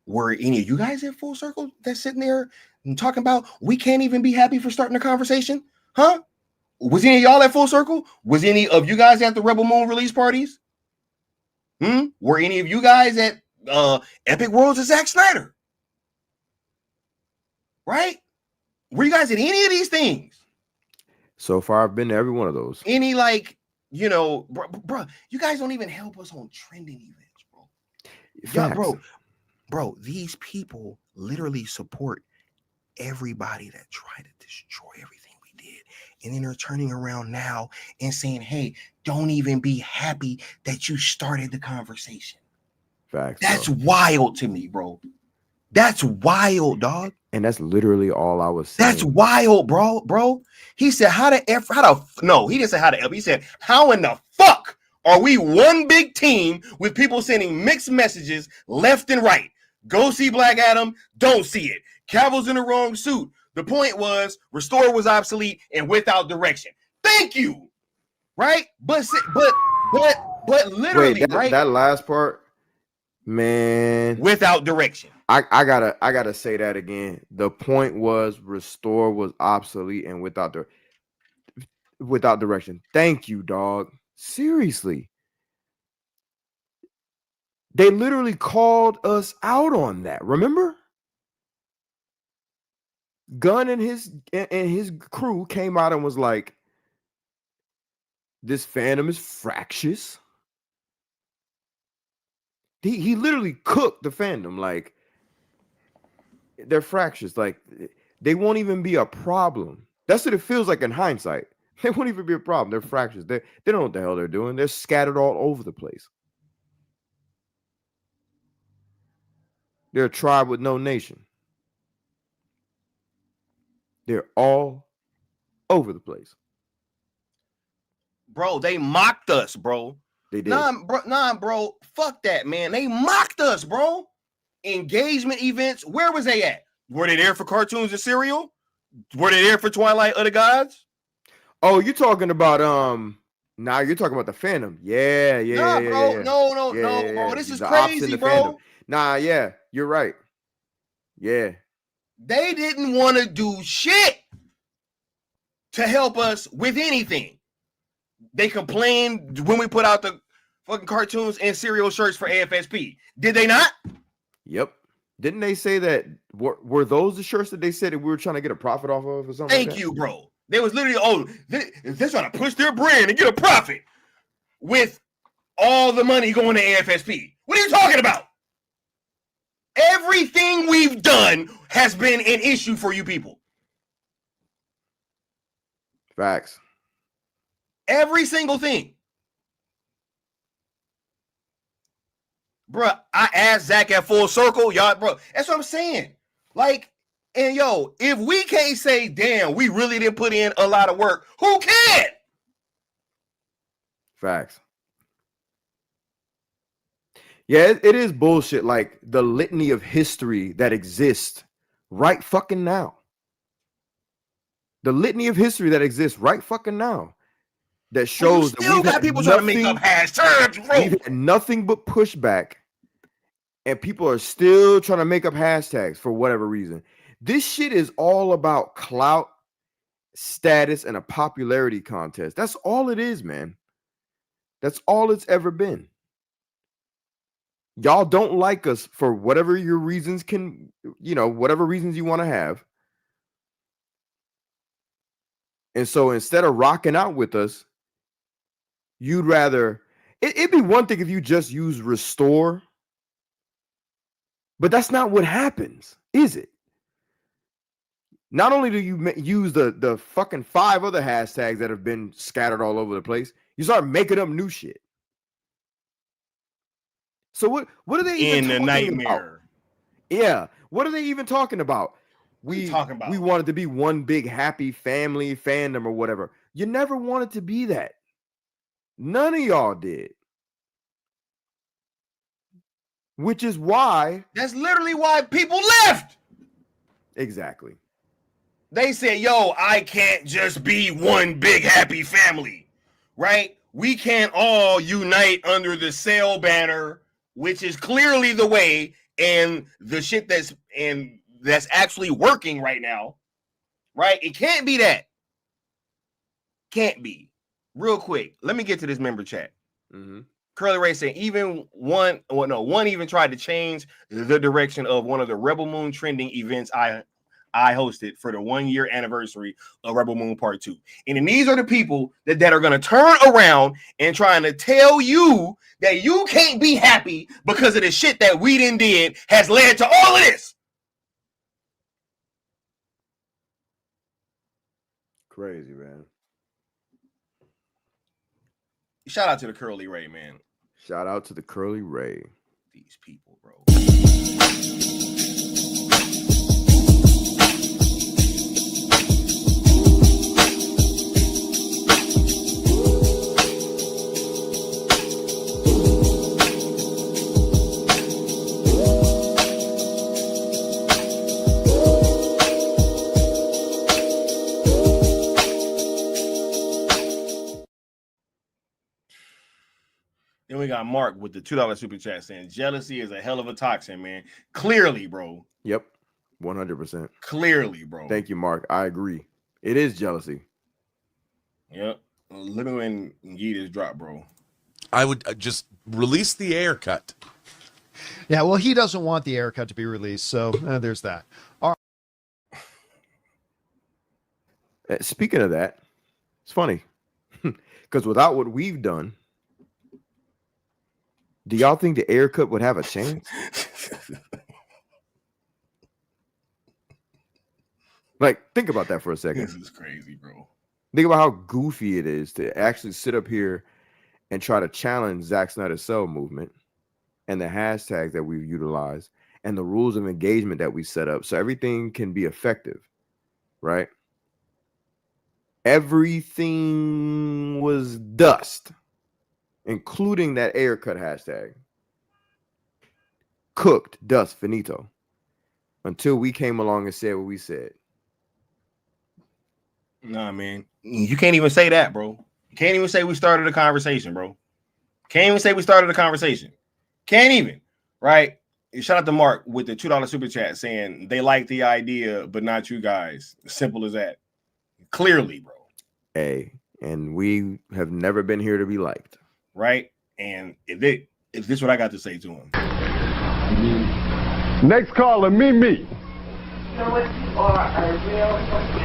Were any of you guys at Full Circle that's sitting there and talking about we can't even be happy for starting a conversation? Huh? Was any of y'all at Full Circle? Was any of you guys at the Rebel Moon release parties? Were any of you guys at Epic Worlds of Zack Snyder? Right? Were you guys at any of these things? So far, I've been to every one of those. Any bro, you guys don't even help us on trending events, bro. Yeah, bro, these people literally support everybody that tried to destroy everything we did. And then they're turning around now and saying, hey, don't even be happy that you started the conversation. Facts. That's wild to me, bro. That's wild, dog. And that's literally all I was saying. That's wild, bro. He said, no, he didn't say how the F. He said, how in the fuck are we one big team with people sending mixed messages left and right? Go see Black Adam, don't see it. Cavill's in the wrong suit. The point was, Restore was obsolete and without direction. Thank you. Right? But literally, right? That last part, man. Without direction. I gotta say that again. The point was Restore was obsolete and without direction. Thank you, dog. Seriously. They literally called us out on that. Remember? Gunn and his crew came out and was like, this fandom is fractious. He literally cooked the fandom. Like, they're fractious. Like, they won't even be a problem. That's what it feels like in hindsight. They won't even be a problem. They're fractures. They don't know what the hell they're doing. They're scattered all over the place. They're a tribe with no nation. They're all over the place. Bro, they mocked us, bro. They did. Bro. Fuck that, man. They mocked us, bro. Engagement events. Where was they at? Were they there for cartoons and cereal? Were they there for Twilight of the Gods? Oh, you're talking about Nah, you're talking about the fandom. Yeah. Bro. No, bro. This is crazy, bro. Fandom. Nah, yeah, you're right. Yeah. They didn't want to do shit to help us with anything. They complained when we put out the fucking cartoons and cereal shirts for AFSP. Did they not? Yep. Didn't they say that? Were those the shirts that they said that we were trying to get a profit off of or something? Thank you, bro. They was literally, they're trying to push their brand and get a profit with all the money going to AFSP. What are you talking about? Everything we've done has been an issue for you people. Facts. Every single thing. Bro, I asked Zach at Full Circle, y'all, bro. That's what I'm saying. Like, and yo, if we can't say, damn, we really didn't put in a lot of work, who can? Facts. Yeah, it is bullshit. Like the litany of history that exists right fucking now. The litany of history that exists right fucking now. That shows that we've got people trying to make up hashtags, bro. We've had nothing but pushback, and people are still trying to make up hashtags for whatever reason. This shit is all about clout, status, and a popularity contest. That's all it is, man. That's all it's ever been. Y'all don't like us for whatever your reasons can, whatever reasons you want to have. And so instead of rocking out with us, you'd rather, it'd be one thing if you just use restore, but that's not what happens, is it? Not only do you use the fucking 5 other hashtags that have been scattered all over the place, you start making up new shit. So what are they even talking nightmare about? Yeah, what are they even talking about? We wanted to be one big happy family fandom or whatever. You never wanted to be that. None of y'all did. Which is why. That's literally why people left. Exactly. They said, yo, I can't just be one big happy family, right? We can't all unite under the sale banner, which is clearly the way, and the shit that's actually working right now, right? It can't be that. Can't be. Real quick, let me get to this member chat. Mm-hmm. Curly Ray said, one even tried to change the direction of one of the Rebel Moon trending events I hosted for the 1-year anniversary of Rebel Moon Part 2. And then these are the people that are going to turn around and trying to tell you that you can't be happy because of the shit that we did has led to all of this. Crazy, man. Shout out to the Curly Ray, man. Shout out to the Curly Ray. These people, bro. Then we got Mark with the $2 super chat saying jealousy is a hell of a toxin, man. Clearly, bro. Yep. 100%. Clearly, bro. Thank you, Mark. I agree. It is jealousy. Yep. Let me when Yeet is drop, bro. I would just release the air cut. Yeah, well, he doesn't want the air cut to be released, so there's that. All right. Speaking of that, it's funny because without what we've done, do y'all think the air cut would have a chance? Like, think about that for a second. This is crazy, bro. Think about how goofy it is to actually sit up here and try to challenge Zack Snyder's Cell movement and the hashtags that we've utilized and the rules of engagement that we set up so everything can be effective, right? Everything was dust, including that air cut hashtag. Cooked, dust, finito. Until we came along and said what we said. Nah, man. You can't even say that, bro. You can't even say we started a conversation, bro. Can't even say we started a conversation. Can't even, right? Shout out to Mark with the $2 super chat saying they like the idea, but not you guys. Simple as that. Clearly, bro. Hey, and we have never been here to be liked. Right? And if this is what I got to say to him. Next caller, me.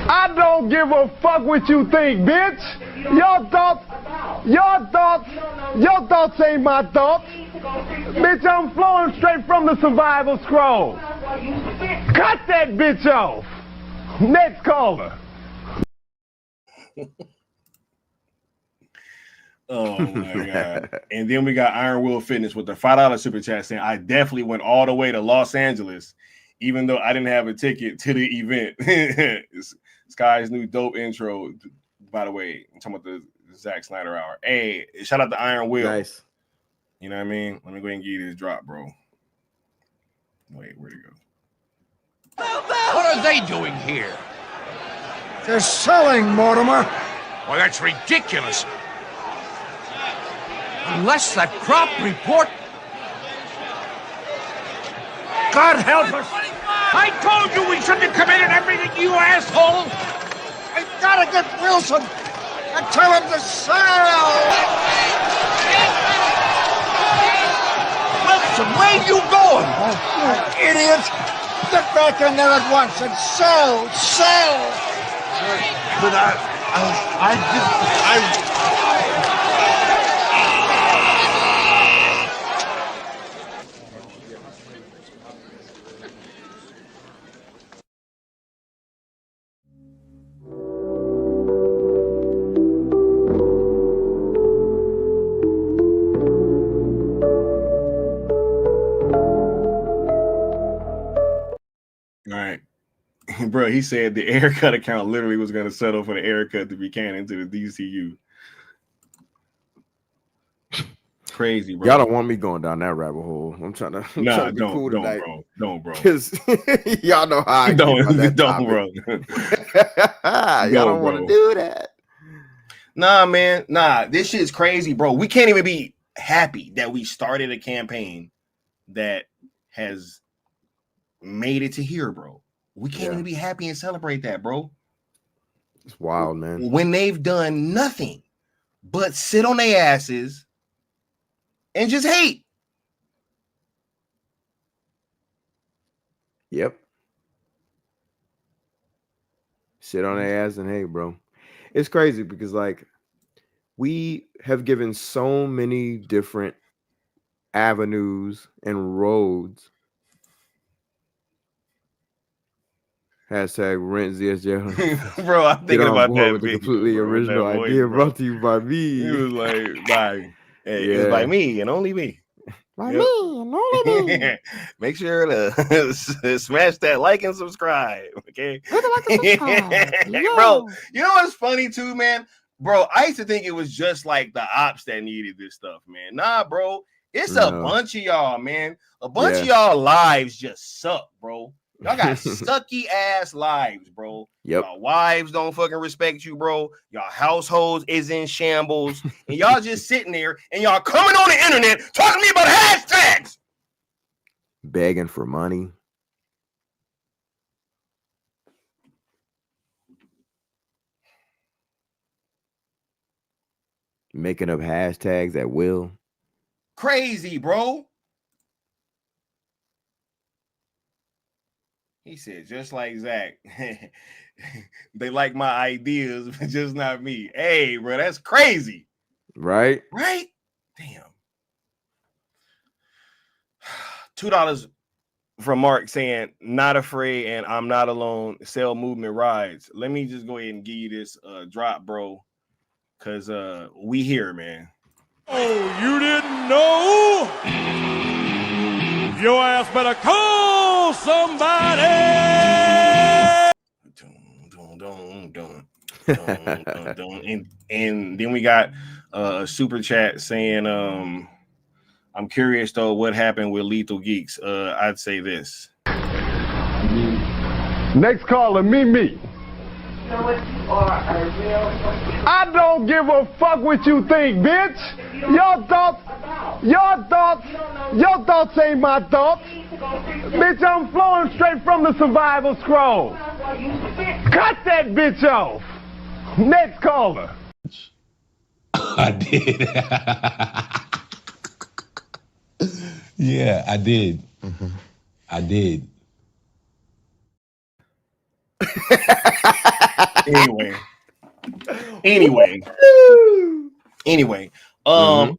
I don't give a fuck what you think, bitch. Your thoughts ain't my thoughts. Bitch, I'm flowing straight from the survival scroll. Cut that bitch off. Next caller. Oh my god. And then we got Iron Will Fitness with the $5 super chat saying I definitely went all the way to Los Angeles, even though I didn't have a ticket to the event. Sky's new dope intro, by the way. I'm talking about the Zack Snyder hour. Hey, shout out to Iron Will. Nice. You know what I mean? Let me go ahead and give you this drop, bro. Wait, where'd it go? What are they doing here? They're selling, Mortimer. Well, that's ridiculous. Unless that crop report... God help us! I told you we shouldn't have committed everything, you asshole! I gotta get Wilson and tell him to sell. Wilson, where you going? Oh, you idiot! Get back in there at once and sell! But All right. Bro, he said the aircut account literally was going to settle for the aircut to be canon to the DCU. Crazy, bro. Y'all don't want me going down that rabbit hole. I'm trying to be cool tonight. Don't, bro. Because y'all know how I don't, bro. Y'all don't want to do that. Nah, man. Nah, this shit's crazy, bro. We can't even be happy that we started a campaign that has made it to here, bro. We can't even be happy and celebrate that, bro. It's wild, man. When they've done nothing but sit on their asses and just hate. Yep. Sit on their ass and hate, bro. It's crazy because, like, we have given so many different avenues and roads. Hashtag rent ZSJ. Bro, I'm thinking about that with the video, completely bro, original that voice, idea bro. brought to you by me. It was like, by, it's by me and only me. By me and only me. Make sure to smash that like and subscribe. Okay. Like and subscribe. Bro, you know what's funny too, man? Bro, I used to think it was just like the ops that needed this stuff, man. Nah, bro. It's a bunch of y'all, man. A bunch of y'all lives just suck, bro. Y'all got sucky ass lives, bro. Yep. Y'all wives don't fucking respect you, bro. Y'all households is in shambles. And y'all just sitting there and y'all coming on the internet talking to me about hashtags. Begging for money. Making up hashtags at will. Crazy, bro. He said, just like Zach, they like my ideas, but just not me. Hey, bro, that's crazy. Right? Right? Damn. $2 from Mark saying, not afraid and I'm not alone. Sell movement rides. Let me just go ahead and give you this drop, bro. Cause we here, man. Oh, you didn't know? Your ass better call somebody. And then we got a super chat saying, I'm curious though what happened with Lethal Geeks. I'd say this. Next caller, me. I don't give a fuck what you think, bitch. Your thoughts ain't my thoughts. Bitch, I'm flowing straight from the survival scroll. Cut that bitch off. Next caller. I did. Yeah, I did. Mm-hmm. I did. Anyway,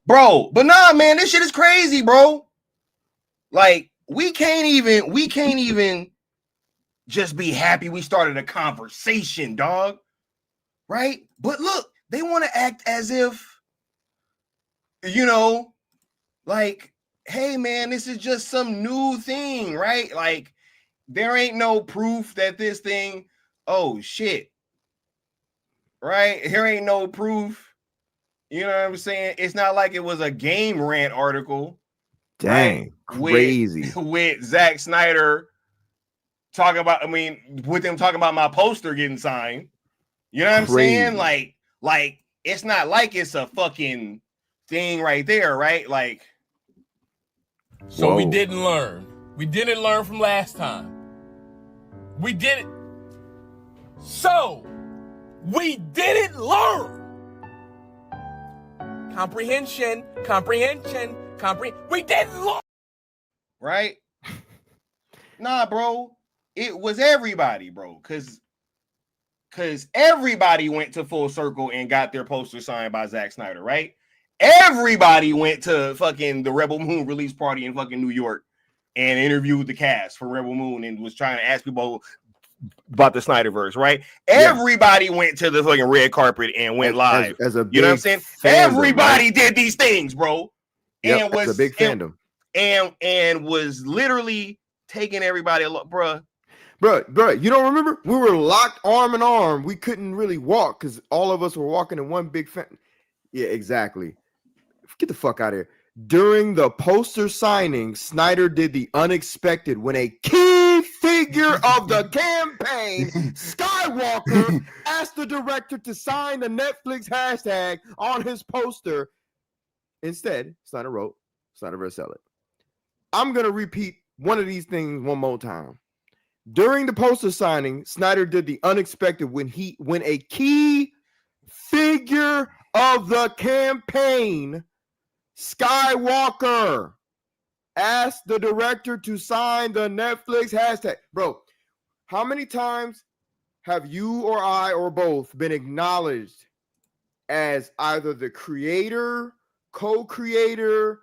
bro, but nah, man, this shit is crazy, bro. Like, we can't even just be happy we started a conversation, dog. Right? But look, they want to act as if, you know, like, hey, man, this is just some new thing, right? Like, there ain't no proof that this thing, oh, shit. Right? Here ain't no proof. You know what I'm saying? It's not like it was a Game Rant article. Dang, right? crazy. With Zack Snyder talking about, with them talking about my poster getting signed. You know what I'm saying? Like, it's not like it's a fucking thing right there, right? Like, so whoa. We didn't learn. We didn't learn from last time. We didn't. So we didn't learn. Comprehension. We didn't learn. Right? Nah, bro. It was everybody, bro. Cause everybody went to Full Circle and got their poster signed by Zack Snyder, right? Everybody went to fucking the Rebel Moon release party in fucking New York and interviewed the cast for Rebel Moon and was trying to ask people about the Snyderverse, right? Yeah. Everybody went to the fucking red carpet and went live. As a big, you know what I'm saying? Fandom, everybody did these things, bro. Yep, and was a big fandom. And was literally taking everybody, bro. Bro, you don't remember? We were locked arm in arm. We couldn't really walk because all of us were walking in one big Yeah, exactly. Get the fuck out of here. During the poster signing, Snyder did the unexpected when a key figure of the campaign, Skywalker, asked the director to sign the Netflix hashtag on his poster. Instead, Snyder wrote, Snyderverse sell it. I'm going to repeat one of these things one more time. During the poster signing, Snyder did the unexpected when a key figure of the campaign, Skywalker, asked the director to sign the Netflix hashtag. Bro, how many times have you or I or both been acknowledged as either the creator, co-creator,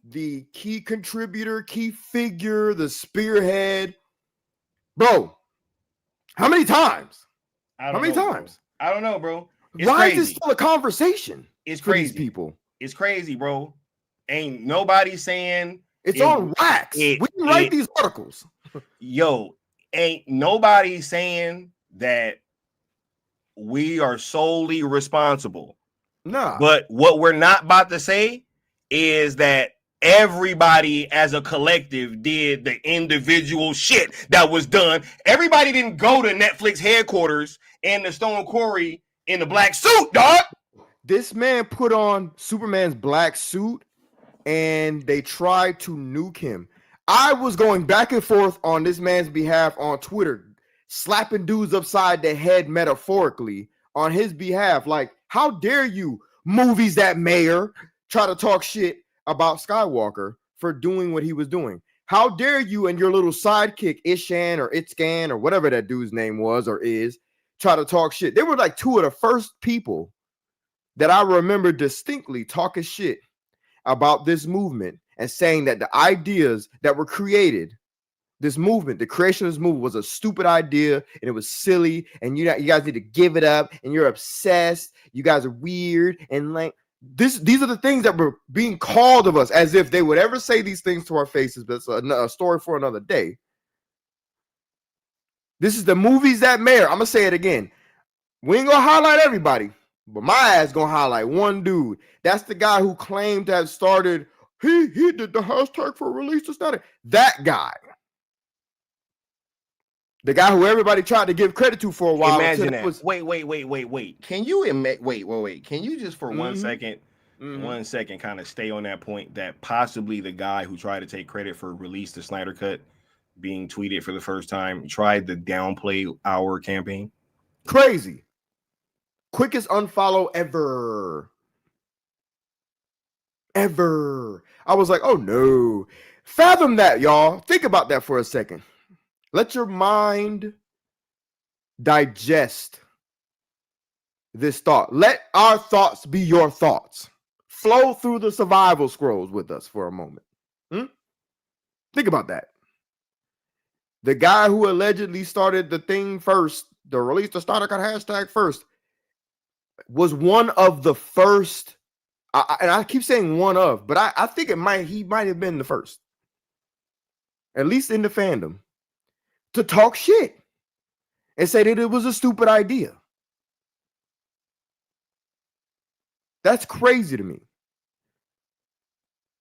the key contributor, key figure, the spearhead? Bro, how many times? How many times? I don't know, bro. Why is this still a conversation? It's for crazy. These people. It's crazy, bro. Ain't nobody saying it's on wax. We can write these articles. Yo, ain't nobody saying that we are solely responsible. Nah. But what we're not about to say is that everybody as a collective did the individual shit that was done. Everybody didn't go to Netflix headquarters in the Stone Quarry in the black suit, dog. This man put on Superman's black suit and they tried to nuke him. I was going back and forth on this man's behalf on Twitter, slapping dudes upside the head metaphorically on his behalf. Like, how dare you, movies that mayor, try to talk shit about Skywalker for doing what he was doing? How dare you and your little sidekick Ishan or Itzcan or whatever that dude's name was or is try to talk shit? They were like two of the first people that I remember distinctly talking shit about this movement and saying that the ideas that were created, This movement, the creation of this movement was a stupid idea and it was silly. And you guys need to give it up. And you're obsessed. You guys are weird. And like these are the things that were being called of us as if they would ever say these things to our faces. But it's a story for another day. This is the movies that matter. I'm going to say it again. We ain't going to highlight everybody, but my ass going to highlight one dude. That's the guy who claimed to have started. He did the hashtag for release the study. That guy. The guy who everybody tried to give credit to for a while. Imagine that. Wait. Can you wait? Can you just for 1 second, 1 second, kind of stay on that point that possibly the guy who tried to take credit for release the Snyder Cut being tweeted for the first time tried to downplay our campaign? Crazy. Quickest unfollow ever. I was like, oh no. Fathom that, y'all. Think about that for a second. Let your mind digest this thought. Let our thoughts be your thoughts. Flow through the survival scrolls with us for a moment. Think about that. The guy who allegedly started the thing first, the release the Snyder Cut hashtag first, was one of the first. And I keep saying one of, but I think he might have been the first, at least in the fandom, to talk shit and say that it was a stupid idea. That's crazy to me.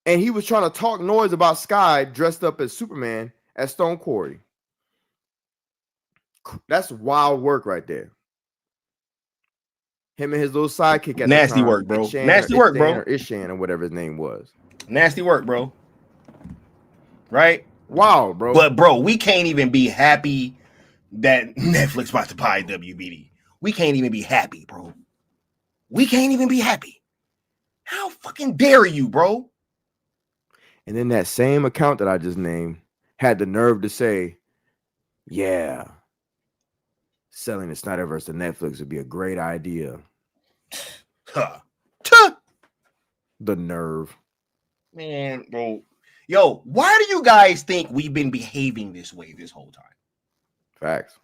And he was trying to talk noise about Sky dressed up as Superman as Stone Quarry. That's wild work right there. Him and his little sidekick at Nasty the time, work, bro. Ishan Nasty work, bro. Or Ishan or whatever his name was. Nasty work, bro. Right? Wow, bro. But bro, we can't even be happy that Netflix about to buy WBD. We can't even be happy, bro. We can't even be happy. How fucking dare you, bro? And then that same account that I just named had the nerve to say, yeah, selling the Snyderverse to Netflix would be a great idea. The nerve. Man, bro. Yo, why do you guys think we've been behaving this way this whole time? Facts.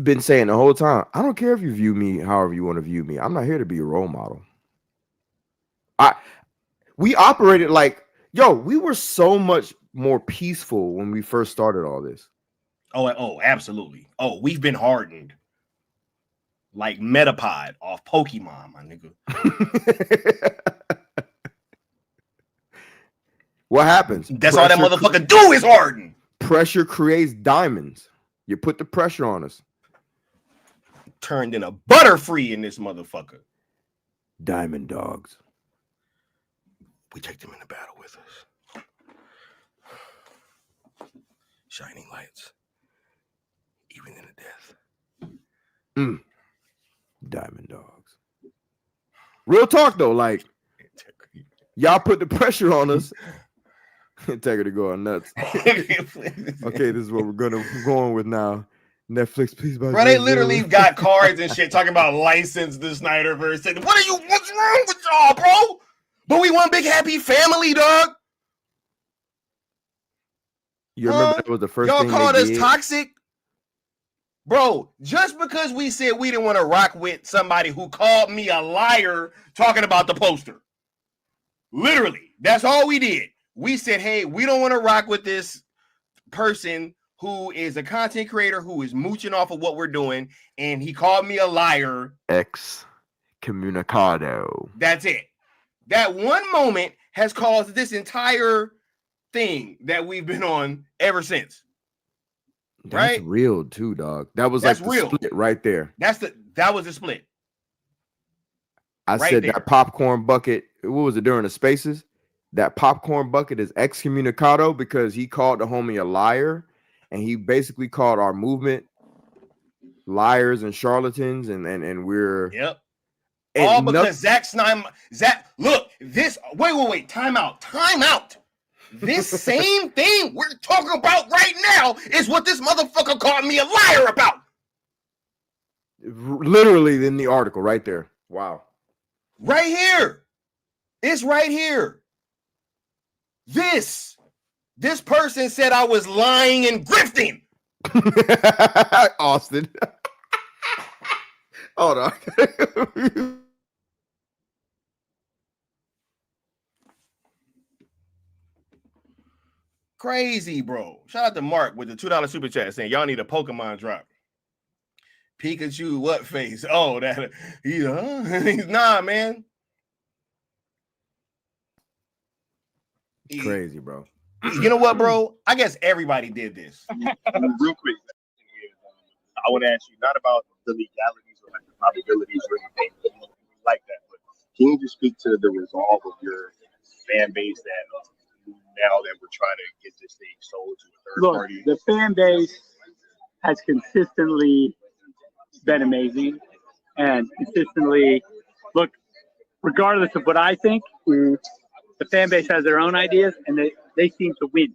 Been saying the whole time, I don't care if you view me however you want to view me. I'm not here to be a role model. We operated like, we were so much more peaceful when we first started all this. Oh, absolutely. Oh, we've been hardened. Like Metapod off Pokemon, my nigga. What happens? That's all that motherfucker do is harden. Pressure creates diamonds. You put the pressure on us. Turned in a Butterfree in this motherfucker. Diamond dogs. We take them into battle with us. Shining lights. Even in the death. Diamond dogs. Real talk though, like y'all put the pressure on us. Integrity going nuts. Okay, this is what we're going with now. Netflix, please buy. Bro, they literally got cards and shit talking about license the Snyderverse. What's wrong with y'all, bro? But we one big happy family, dog. You remember that was the first y'all thing called they us did? toxic? Bro, just because we said we didn't want to rock with somebody who called me a liar talking about the poster. Literally, that's all we did. We said, hey, we don't want to rock with this person who is a content creator who is mooching off of what we're doing, and he called me a liar. Excommunicado. That's it. That one moment has caused this entire thing that we've been on ever since. That's right? real too, dog. That was That's like the real. split right there. That was the split. I Right said there. that popcorn bucket. What was it during the spaces? That popcorn bucket is excommunicado because he called the homie a liar, and he basically called our movement liars and charlatans, and we're Yep. and All because Zack Snyder. Look, this. Wait. Time out. This same thing we're talking about right now is what this motherfucker called me a liar about. literally in the article right there. Wow. Right here. It's right here. This person said I was lying and grifting. Austin. Hold on. Crazy, bro. Shout out to Mark with the $2 super chat saying y'all need a Pokemon drop. Pikachu, what face? Oh, that nah, man. Crazy, bro. You know what, bro? I guess everybody did this. Real quick, I want to ask you not about the legalities or like the probabilities or anything like that, but can you just speak to the resolve of your fan base that now that we're trying to get this thing sold to a third party? The fan base has consistently been amazing and consistently, look, regardless of what I think, the fan base has their own ideas and they seem to win.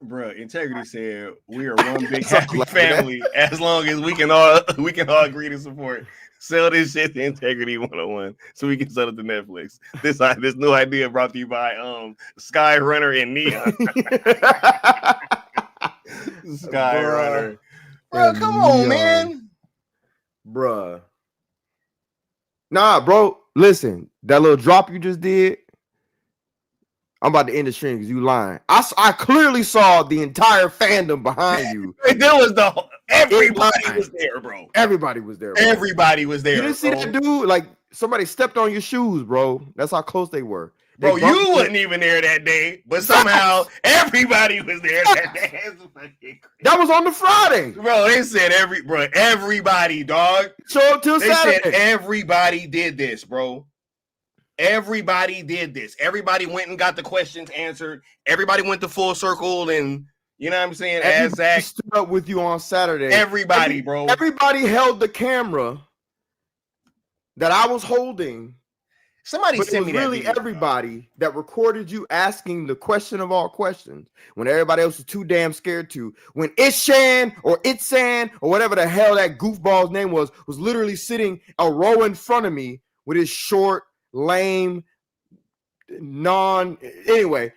Bruh, Integrity said we are one big happy family as long as we can all agree to support. Sell this shit to Integrity 101 so we can sell it to Netflix. This new idea brought to you by Skyrunner and Neon. Skyrunner. Bro, come on, man. Bruh. Nah, bro. Listen, that little drop you just did, I'm about to end the stream because you lying. I clearly saw the entire fandom behind you. There was everybody was there, bro. Everybody was there. Bro. Everybody was there. You didn't see that dude? Like somebody stepped on your shoes, bro. That's how close they were. Bro, you wasn't even there that day, but somehow everybody was there that day. That was on the Friday. Bro, they said everybody, dog. Show up till Saturday. Said everybody did this, bro. Everybody did this. Everybody went and got the questions answered. Everybody went to Full Circle and, you know what I'm saying? As Zach stood up with you on Saturday. Everybody, bro. Everybody held the camera that I was holding. Somebody sent me that really video, everybody that recorded you asking the question of all questions when everybody else was too damn scared to. When Ishan or Itsan or whatever the hell that goofball's name was literally sitting a row in front of me with his short, lame, anyway,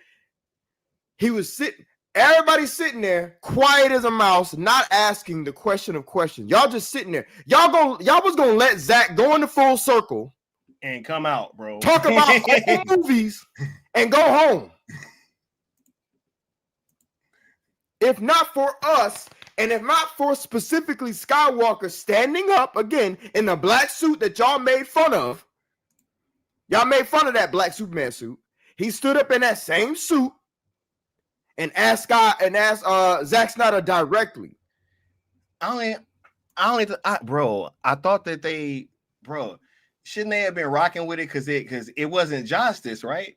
he was sitting, everybody sitting there quiet as a mouse, not asking the question of questions. Y'all just sitting there. Y'all was gonna let Zach go in the Full Circle and come out, bro. Talk about old movies and go home. If not for us, and if not for specifically Skywalker standing up again in the black suit that y'all made fun of. Y'all made fun of that black Superman suit. He stood up in that same suit and asked Zack Snyder directly. I thought that shouldn't they have been rocking with it because it wasn't justice, right?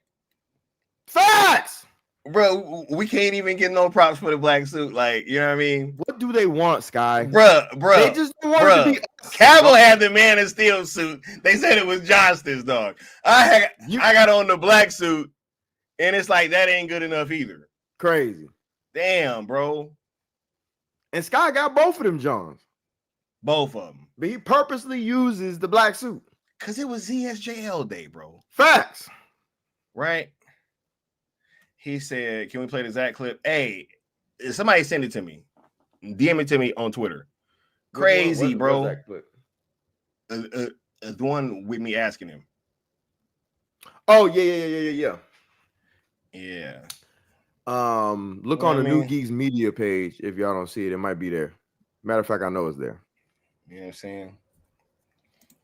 Facts, bro. We can't even get no props for the black suit. Like, you know what I mean? What do they want, Sky? Bro. They just want to be. Cavill had the Man of Steel suit. They said it was justice, dog. I got on the black suit, and it's like that ain't good enough either. Crazy. Damn, bro. And Sky got both of them Johns. Both of them. But he purposely uses the black suit. Because it was ZSJL day, bro. Facts. Right? He said, can we play the Zach clip? Hey, somebody send it to me. DM it to me on Twitter. Crazy, bro. That clip? The one with me asking him. Oh, yeah. Yeah. Look on the New Geeks Media page. If y'all don't see it, it might be there. Matter of fact, I know it's there. You know what I'm saying?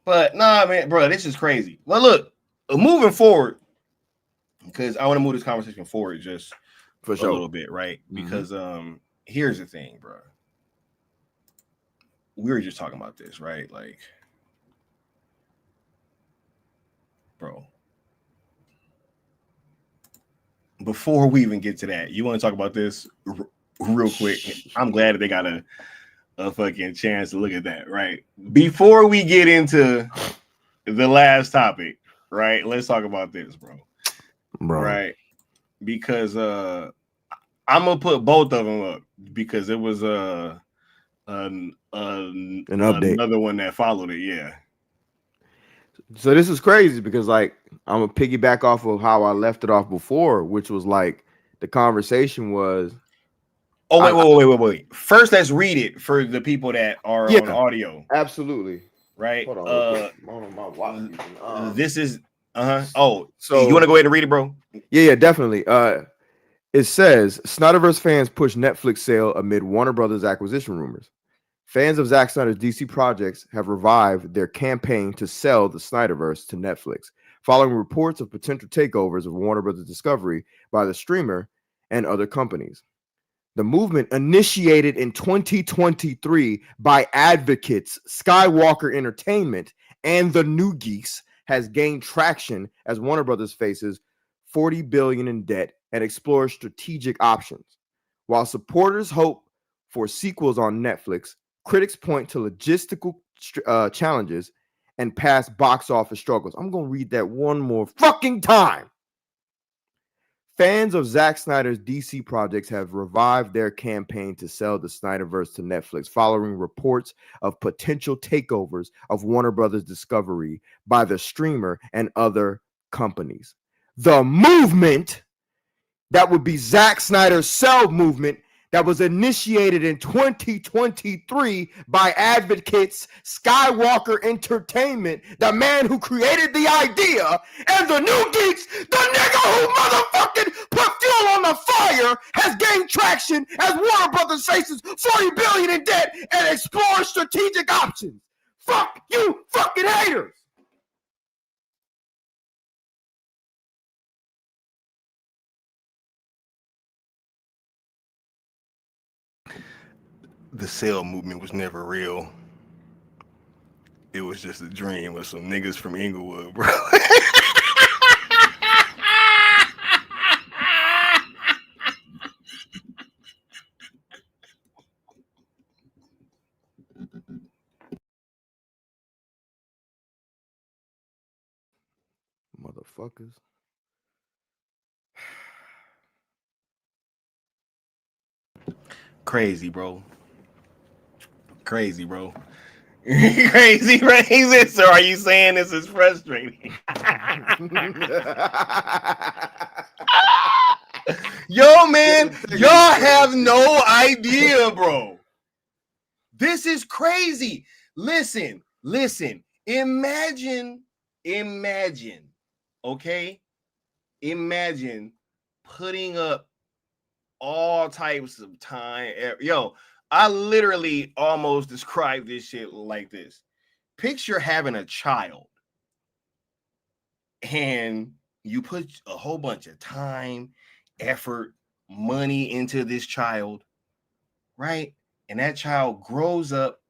But nah, man, bro, this is crazy. Well, look, moving forward, because I want to move this conversation forward just for sure a little bit, right? Because here's the thing, bro. We were just talking about this, right? Like, bro. Before we even get to that, you want to talk about this real quick? I'm glad that they got a fucking chance to look at that, right? Before we get into the last topic, right? Let's talk about this, bro. Right? Because I I'm gonna put both of them up because it was an update. Another one that followed it. Yeah. So this is crazy because like I'm gonna piggyback off of how I left it off before, which was like the conversation was. Oh wait. First, let's read it for the people that are on audio. Absolutely. Right. Hold on. I'm on my watch. This is Oh, so you want to go ahead and read it, bro? Yeah, definitely. It says Snyderverse fans push Netflix sale amid Warner Brothers acquisition rumors. Fans of Zack Snyder's DC projects have revived their campaign to sell the Snyderverse to Netflix, following reports of potential takeovers of Warner Brothers Discovery by the streamer and other companies. The movement, initiated in 2023 by advocates Skywalker Entertainment and the New Geeks, has gained traction as Warner Brothers faces $40 billion in debt and explores strategic options. While supporters hope for sequels on Netflix, critics point to logistical challenges and past box office struggles. I'm going to read that one more fucking time. Fans of Zack Snyder's DC projects have revived their campaign to sell the Snyderverse to Netflix, following reports of potential takeovers of Warner Brothers Discovery by the streamer and other companies. The movement, that would be Zack Snyder's sell movement, that was initiated in 2023 by advocates Skywalker Entertainment, the man who created the idea, and the New Geeks, the nigga who motherfucking put fuel on the fire, has gained traction as Warner Brothers faces $40 billion in debt and explores strategic options. Fuck you fucking haters. The sale movement was never real. It was just a dream of some niggas from Inglewood, bro. Motherfuckers. Crazy, bro. Crazy, bro. Crazy. So are you saying this is frustrating? Yo, man, y'all have no idea, bro. This is crazy. Listen. Imagine, okay? Imagine putting up all types of time. Yo, I literally almost described this shit like this. Picture having a child and you put a whole bunch of time, effort, money into this child, right? And that child grows up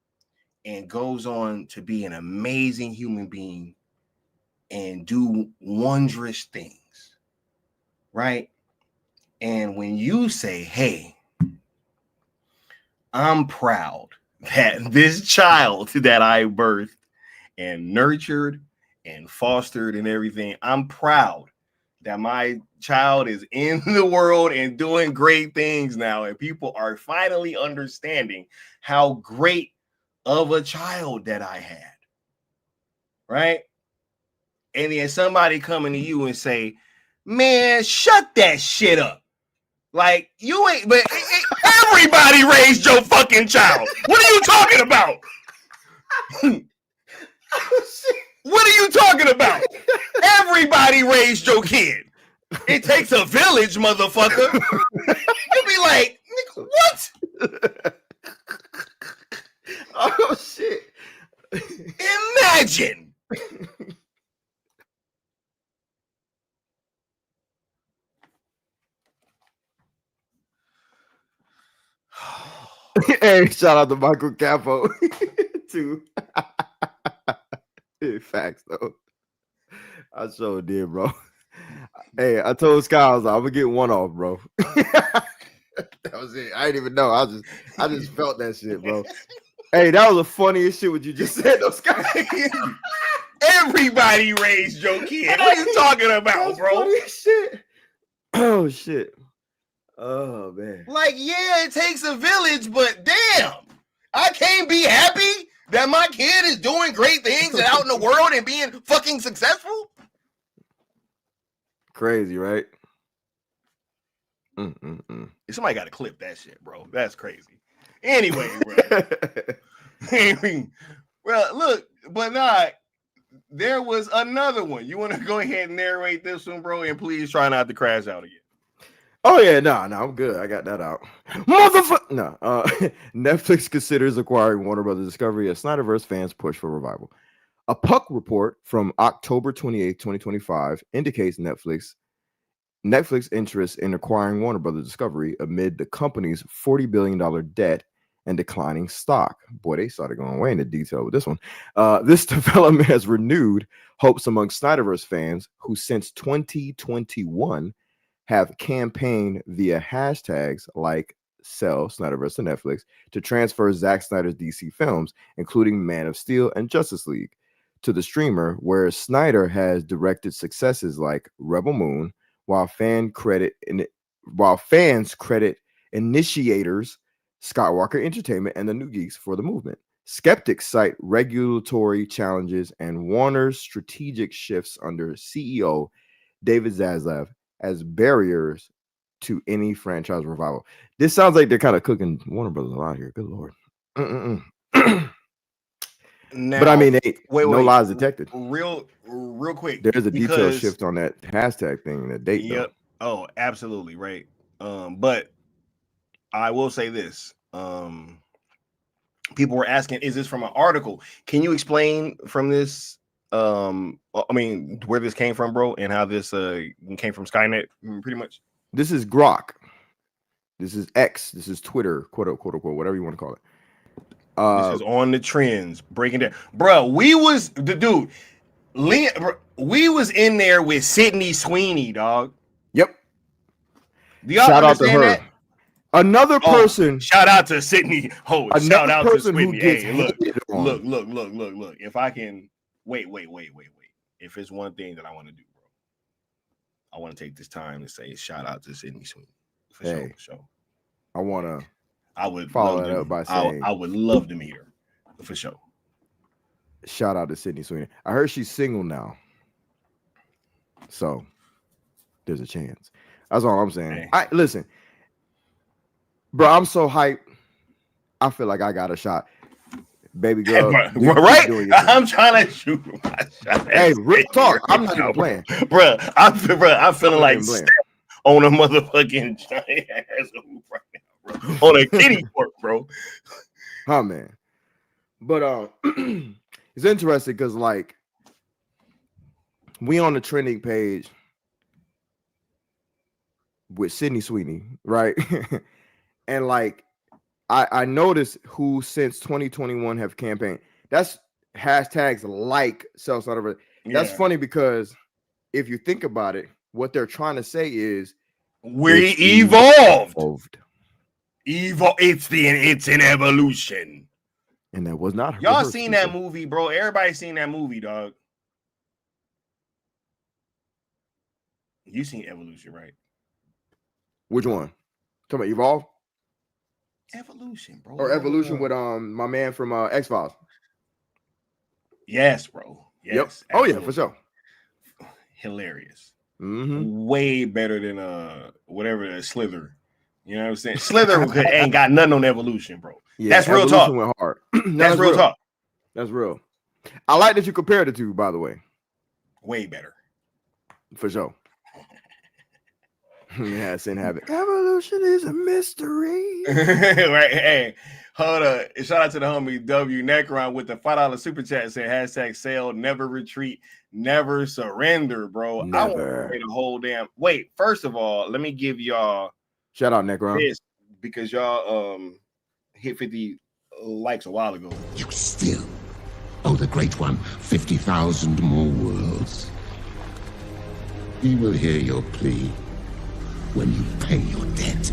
and goes on to be an amazing human being and do wondrous things, right? And when you say, hey, I'm proud that this child that I birthed and nurtured and fostered and everything, I'm proud that my child is in the world and doing great things now. And people are finally understanding how great of a child that I had. Right? And then somebody coming to you and say, man, shut that shit up. Like, you ain't, but everybody raised your fucking child. What are you talking about? What are you talking about? Everybody raised your kid. It takes a village, motherfucker. You be like, what? Oh, shit. Imagine. Hey, shout out to Michael Capo too. Facts though. I sure did, bro. Hey, I told Sky I was like, I'm gonna get one off, bro. That was it. I didn't even know. I just felt that shit, bro. Hey, that was the funniest shit what you just said, though, Sky. Everybody raised your kid. What are you talking about, bro? Shit. Oh shit. Oh man. Like, yeah, it takes a village, but damn, I can't be happy that my kid is doing great things and out in the world and being fucking successful. Crazy, right? Somebody got to clip that shit, bro. That's crazy. Anyway, bro. Well, look, but not. There was another one. You want to go ahead and narrate this one, bro, and please try not to crash out again. Oh yeah, no, I'm good. I got that out. Motherfucker. No, Netflix considers acquiring Warner Brothers Discovery as Snyderverse fans push for revival. A Puck report from October 28, 2025 indicates Netflix interest in acquiring Warner Brothers Discovery amid the company's $40 billion debt and declining stock. Boy, they started going way into detail with this one. This development has renewed hopes among Snyderverse fans who since 2021 have campaigned via hashtags like sell Snyderverse to Netflix to transfer Zack Snyder's DC films, including Man of Steel and Justice League, to the streamer, where Snyder has directed successes like Rebel Moon, while fans credit initiators Skywalker Entertainment and the New Geeks for the movement. Skeptics cite regulatory challenges and Warner's strategic shifts under CEO David Zaslav as barriers to any franchise revival. This sounds like they're kind of cooking Warner Brothers a lot here. Good Lord. Now, but I mean, wait, no lies detected. Real quick. There's a detailed shift on that hashtag thing, that date. Yep. Oh, absolutely right. But I will say this. People were asking, is this from an article? Can you explain from this? I mean, where this came from, bro, and how this came from Skynet, pretty much. This is Grok. This is X. This is Twitter, quote unquote, whatever you want to call it. This is on the trends, breaking down, bro. We was in there with Sydney Sweeney, dog. Yep. Do y'all shout out to her. That? Another person. Shout out to Sydney. Oh, shout out to Sydney. Hey, look. If I can wait. If it's one thing that I want to do, bro, I want to take this time to say shout out to Sydney Sweeney. For sure. I would follow that up by saying I would love to meet her for sure. Shout out to Sydney Sweeney. I heard she's single now, so there's a chance. That's all I'm saying. Hey. Listen, bro. I'm so hyped. I feel like I got a shot, baby girl. Right? I'm trying to shoot my shot. Hey, real talk. I'm not even playing, bro. I'm feeling like on a motherfucking giant ass hoop right now. On a kiddie court, bro. Oh man. But it's interesting because like we on the trending page with Sydney Sweeney, right? And like I noticed who since 2021 have campaigned. That's hashtags like self Snyderverse. That's funny because if you think about it, what they're trying to say is we evolved. It's an evolution. And that was not y'all seen that movie, bro. Everybody seen that movie, dog. You seen Evolution, right? Which one? Talking about Evolve? Evolution, bro. Or Evolution with my man from X-Files. Yes, bro. Yes. Yep. Oh yeah, for sure. Hilarious. Mm-hmm. Way better than whatever Slither. You know what I'm saying? Slither ain't got nothing on Evolution, bro. Yeah, that's real talk. Went hard. That's real talk. That's real. I like that you compared the two, by the way. Way better. For sure. Yeah, sin habit. Evolution is a mystery. Right. Hey, hold up. Shout out to the homie W Necron with the $5 super chat saying hashtag sale, never retreat, never surrender, bro. Never. I want to wait a whole damn. Wait, first of all, let me give y'all shout out Necron this because y'all hit 50 likes a while ago. You still owe the Great One 50,000 more worlds. He will hear your plea when you pay your debt.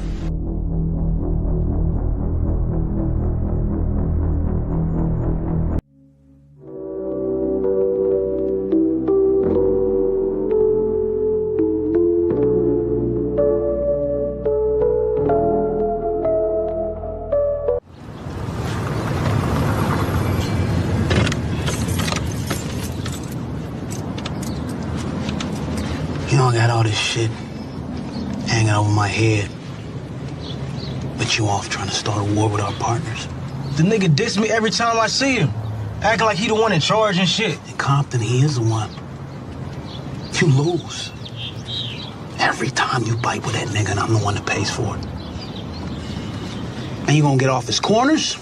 this shit hanging over my head. But you off trying to start a war with our partners. The nigga diss me every time I see him. Acting like he the one in charge and shit. In Compton, he is the one. You lose. Every time you bite with that nigga, and I'm the one that pays for it. And you gonna get off his corners?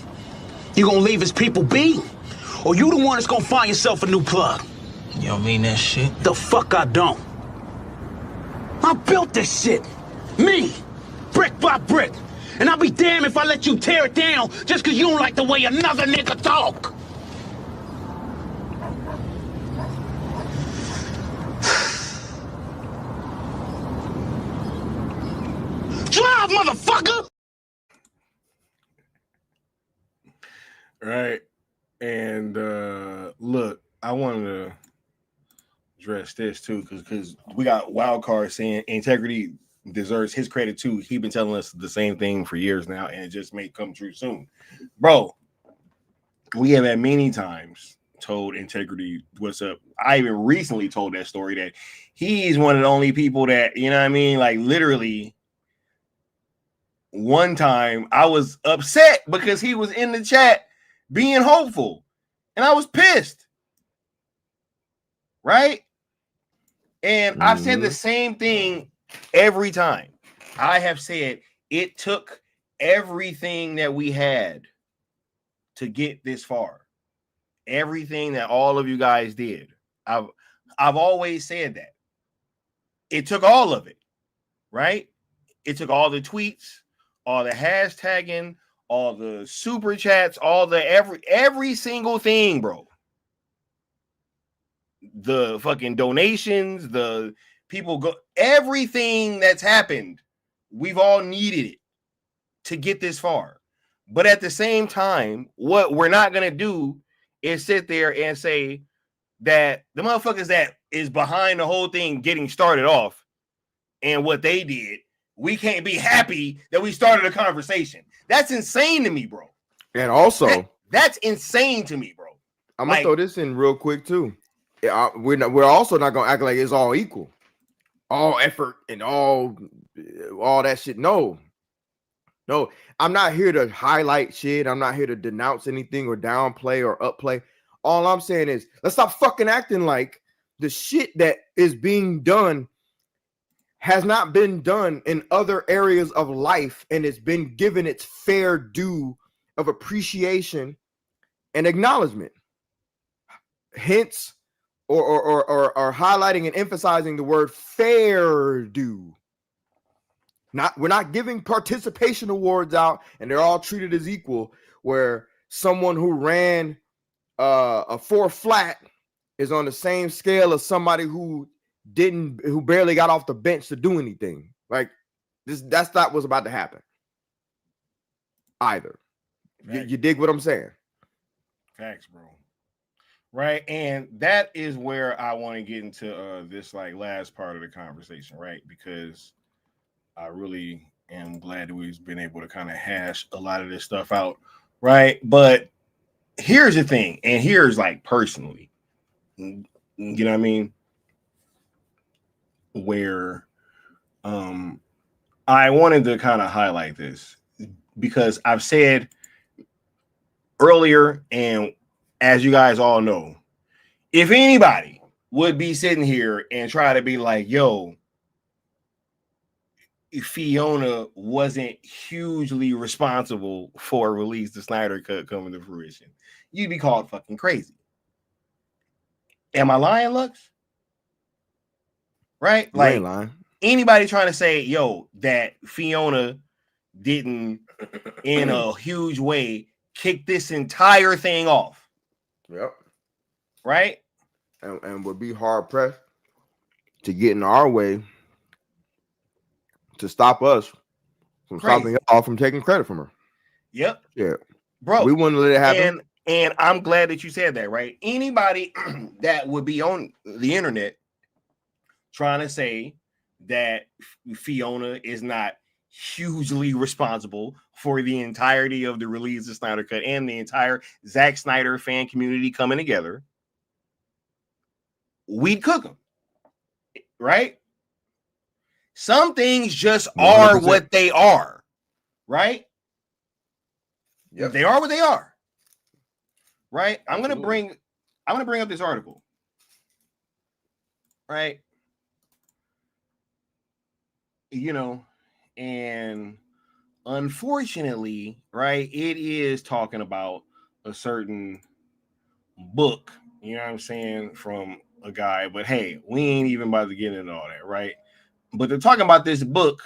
You gonna leave his people be? Or you the one that's gonna find yourself a new plug? You don't mean that shit? The fuck I don't. I built this shit. Me. Brick by brick. And I'll be damned if I let you tear it down just because you don't like the way another nigga talk. Drive, motherfucker! Right. And look, I wanted to address this too, because we got wild card saying integrity deserves his credit too. He's been telling us the same thing for years now, and it just may come true soon. Bro, we have at many times told integrity what's up. I even recently told that story that he's one of the only people that, you know what I mean, like literally one time I was upset because he was in the chat being hopeful and I was pissed, right? And I've said the same thing every time. I have said it took everything that we had to get this far. Everything that all of you guys did. I've always said that. It took all of it, right? It took all the tweets, all the hashtagging, all the super chats, all the every single thing, bro. The fucking donations, the people go, everything that's happened, we've all needed it to get this far. But at the same time, what we're not gonna do is sit there and say that the motherfuckers that is behind the whole thing getting started off and what they did, we can't be happy that we started a conversation. That's insane to me, bro. And also, that's insane to me, bro. I'm gonna throw this in real quick too. We're also not gonna act like it's all equal, all effort and all that shit. No, I'm not here to highlight shit. I'm not here to denounce anything or downplay or upplay. All I'm saying is let's stop fucking acting like the shit that is being done has not been done in other areas of life and it's been given its fair due of appreciation and acknowledgement. Hence, or highlighting and emphasizing the word fair due. We're not giving participation awards out and they're all treated as equal, where someone who ran a 4 flat is on the same scale as somebody who barely got off the bench to do anything. Like that's not what's about to happen either. You dig what I'm saying? Facts, bro. Right. And that is where I want to get into this like last part of the conversation, right? Because I really am glad that we've been able to kind of hash a lot of this stuff out, right? But here's the thing, and here's like personally, you know what I mean? Where I wanted to kind of highlight this because I've said earlier, and as you guys all know, if anybody would be sitting here and try to be like, yo, Fiona wasn't hugely responsible for Release the Snyder Cut coming to fruition, you'd be called fucking crazy. Am I lying, Lux? Right? You like ain't lying. Anybody trying to say, yo, that Fiona didn't in a huge way kick this entire thing off. Yep. Right? And would be hard pressed to get in our way to stop us from stopping y'all from taking credit from her. Yep. Yeah. Bro. We wouldn't let it happen. And I'm glad that you said that, right? Anybody that would be on the internet trying to say that Fiona is not hugely responsible for the entirety of the Release the Snyder Cut and the entire Zack Snyder fan community coming together, we'd cook them, right? Some things just are 100%. what they are, right? Yep. They are what they are, right? I'm Absolutely. gonna bring up this article, right? You know, and unfortunately, right, it is talking about a certain book, you know what I'm saying, from a guy, but hey, we ain't even about to get into all that, right? But they're talking about this book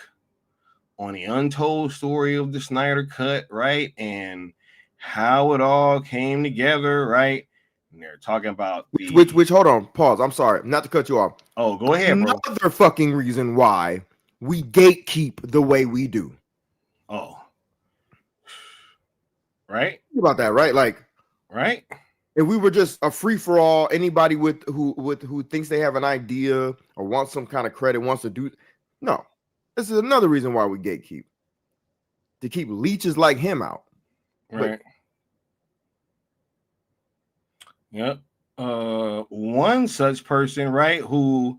on the untold story of the Snyder Cut, right? And how it all came together, right? And they're talking about which hold on, pause. I'm sorry, not to cut you off. Oh, go ahead, bro. Another fucking reason why we gatekeep the way we do. Oh, right. Think about that, right? Like, right. If we were just a free for all, anybody who thinks they have an idea or wants some kind of credit wants to do. No, this is another reason why we gatekeep, to keep leeches like him out. Right. Yep. One such person, right, who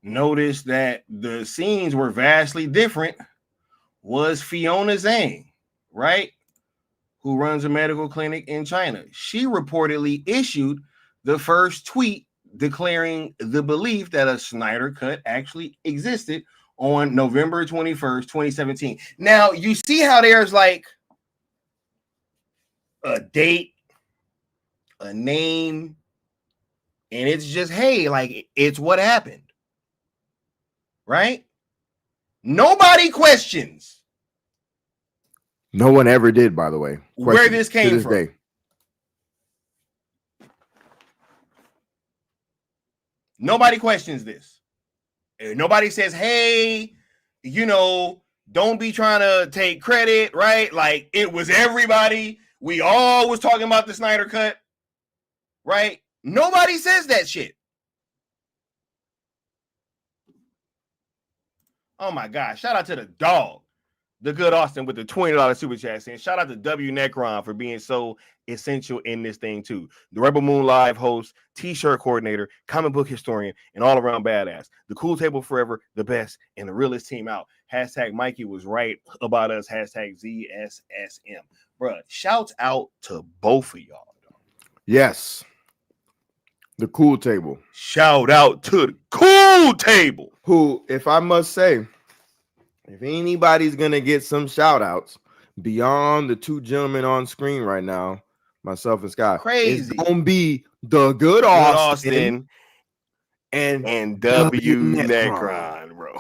noticed that the scenes were vastly different was Fiona Zhang, right, who runs a medical clinic in China. She reportedly issued the first tweet declaring the belief that a Snyder Cut actually existed on November 21st, 2017. Now, you see how there's like a date, a name, and it's just, hey, like, it's what happened, right? Nobody questions. No one ever did, by the way. Where this came from. Day. Nobody questions this. Nobody says, hey, you know, don't be trying to take credit, right? Like, it was everybody. We all was talking about the Snyder Cut, right? Nobody says that shit. Oh my God. Shout out to the dog. The good Austin with the $20 super chat saying, shout out to W Necron for being so essential in this thing too. The Rebel Moon Live host, t-shirt coordinator, comic book historian, and all around badass. The cool table forever, the best, and the realest team out. Hashtag Mikey was right about us. Hashtag ZSSM. Bruh, shouts out to both of y'all. Yes. The cool table. Shout out to the cool table. Who, if I must say, if anybody's gonna get some shout outs beyond the two gentlemen on screen right now, myself and Scott, crazy, it's gonna be the good Austin and W Necron, bro.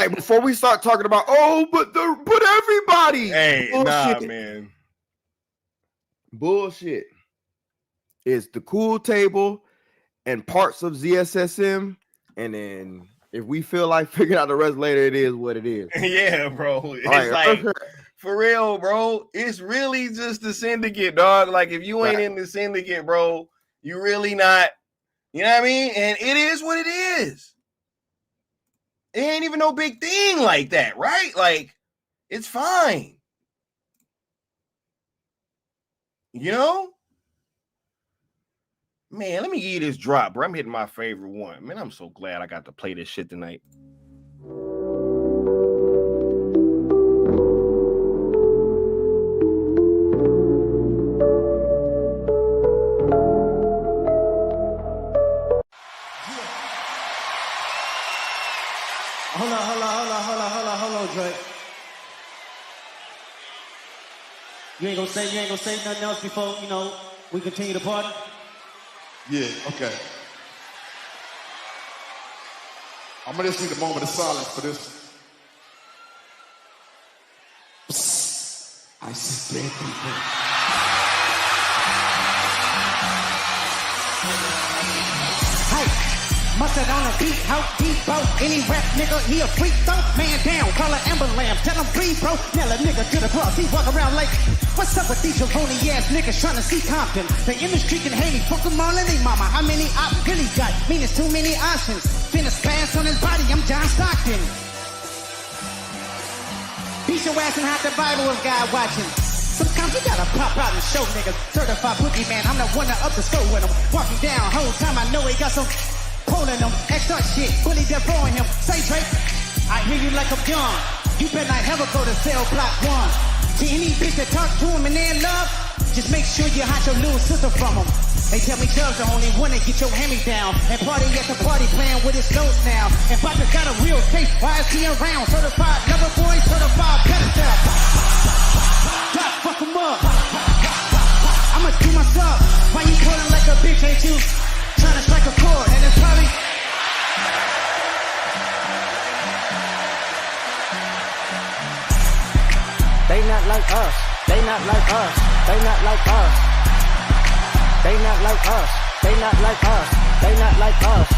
like before we start talking about, but everybody, hey, bullshit. Nah, man, bullshit. It's the cool table and parts of ZSSM, and then if we feel like figuring out the rest later, it is what it is. Yeah, bro. It's right, like, for real, bro. It's really just the syndicate, dog. Like, if you ain't in the syndicate, bro, you really not, you know what I mean? And it is what it is. It ain't even no big thing like that, right? Like, it's fine. You know? Man, let me give you this drop, bro. I'm hitting my favorite one. Man, I'm so glad I got to play this shit tonight. Hold on, Drake. You ain't gonna say nothing else before, you know, we continue the party? Yeah, okay. I'm gonna just need a moment of silence for this. Psst. I see dead people. Mustard on a beat, how deep, bro. Any rap nigga, he a freak, though. Man down, call an ambulance. Tell him please, bro. Nail a nigga to the cross. He walk around like, what's up with these jabroni ass niggas trying to see Compton? The industry can hate me. Fuck them all and they mama. How many op really got? Mean it's too many options. Finish pass on his body, I'm John Stockton. Beat your ass and hide the Bible with God watching. Sometimes you gotta pop out and show niggas. Certified boogie man, I'm the one that up the score with him. Walking down, whole time I know he got some pulling them, extra shit, bully throwing him. Say Drake, I hear you like I'm young. You better not ever go to cell block 1. To any bitch that talk to him and they're in love, just make sure you hide your little sister from them. They tell me Chubb's the only one that get your hand down and party at the party playing with his notes now. And Bobby got a real taste, why is he around? Certified lover boy, certified pedestal. Drop, fuck him up. I'ma do myself. Why you pulling like a bitch, ain't you? Trying to strike a chord, and it's probably. They not like us. They not like us. They not like us. They not like us. They not like us. They not like us.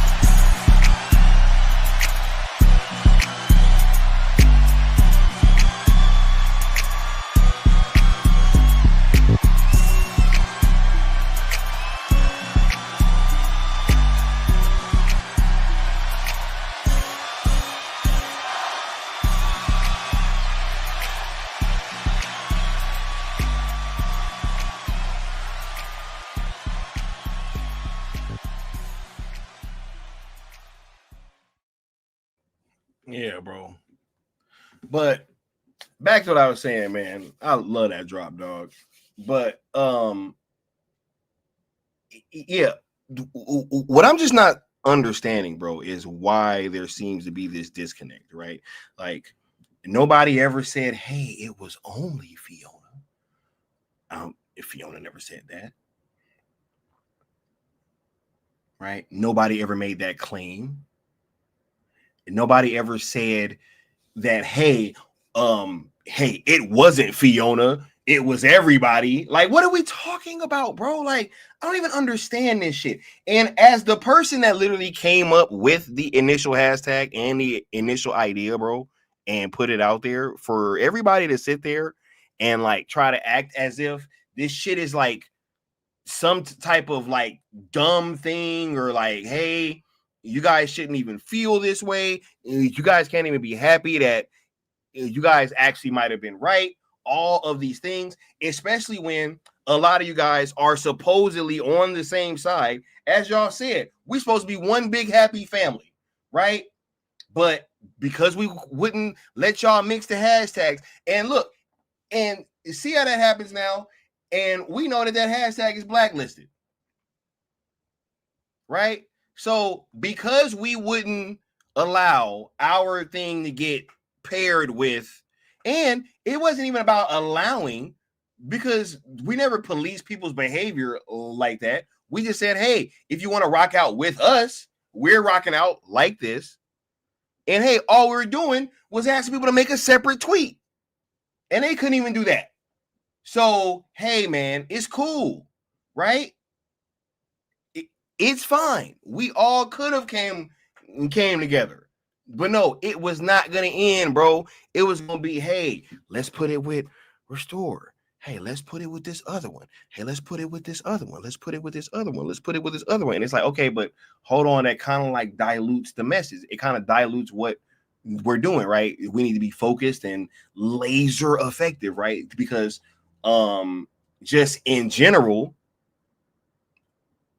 Yeah, bro. But back to what I was saying, man. I love that drop, dog. But yeah, what I'm just not understanding, bro, is why there seems to be this disconnect, right? Like nobody ever said, "Hey, it was only Fiona." If Fiona never said that, right? Nobody ever made that claim. Nobody ever said that, hey, it wasn't Fiona, it was everybody. Like, what are we talking about, bro? Like, I don't even understand this shit. And as the person that literally came up with the initial hashtag and the initial idea, bro, and put it out there for everybody to sit there and like try to act as if this shit is like some type of like dumb thing, or like, hey, you guys shouldn't even feel this way. You guys can't even be happy that you guys actually might have been right. All of these things, especially when a lot of you guys are supposedly on the same side. As y'all said, we're supposed to be one big happy family, right? But because we wouldn't let y'all mix the hashtags, and look, and see how that happens now. And we know that hashtag is blacklisted, right? So because we wouldn't allow our thing to get paired with, and it wasn't even about allowing, because we never police people's behavior like that. We just said, hey, if you want to rock out with us, we're rocking out like this. And hey, all we were doing was asking people to make a separate tweet. And they couldn't even do that. So, hey, man, it's cool, right? It's fine. We all could have came together. But no, it was not going to end, bro. It was going to be, hey, let's put it with Restore. Hey, let's put it with this other one. Hey, let's put it with this other one. Let's put it with this other one. Let's put it with this other one. And it's like, okay, but hold on. That kind of like dilutes the message. It kind of dilutes what we're doing, right? We need to be focused and laser effective, right? Because just in general,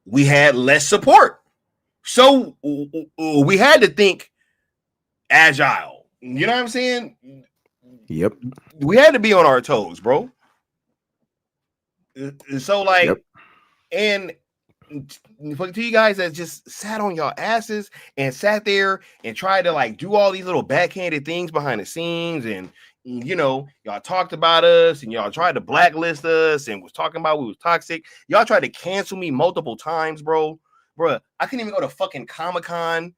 we had less support. So we had to think agile. You know what I'm saying? Yep. We had to be on our toes, bro. So like, yep. And to you guys that just sat on your asses and sat there and tried to like do all these little backhanded things behind the scenes, and you know, y'all talked about us and y'all tried to blacklist us and was talking about we was toxic. Y'all tried to cancel me multiple times, bro. I couldn't even go to fucking Comic-Con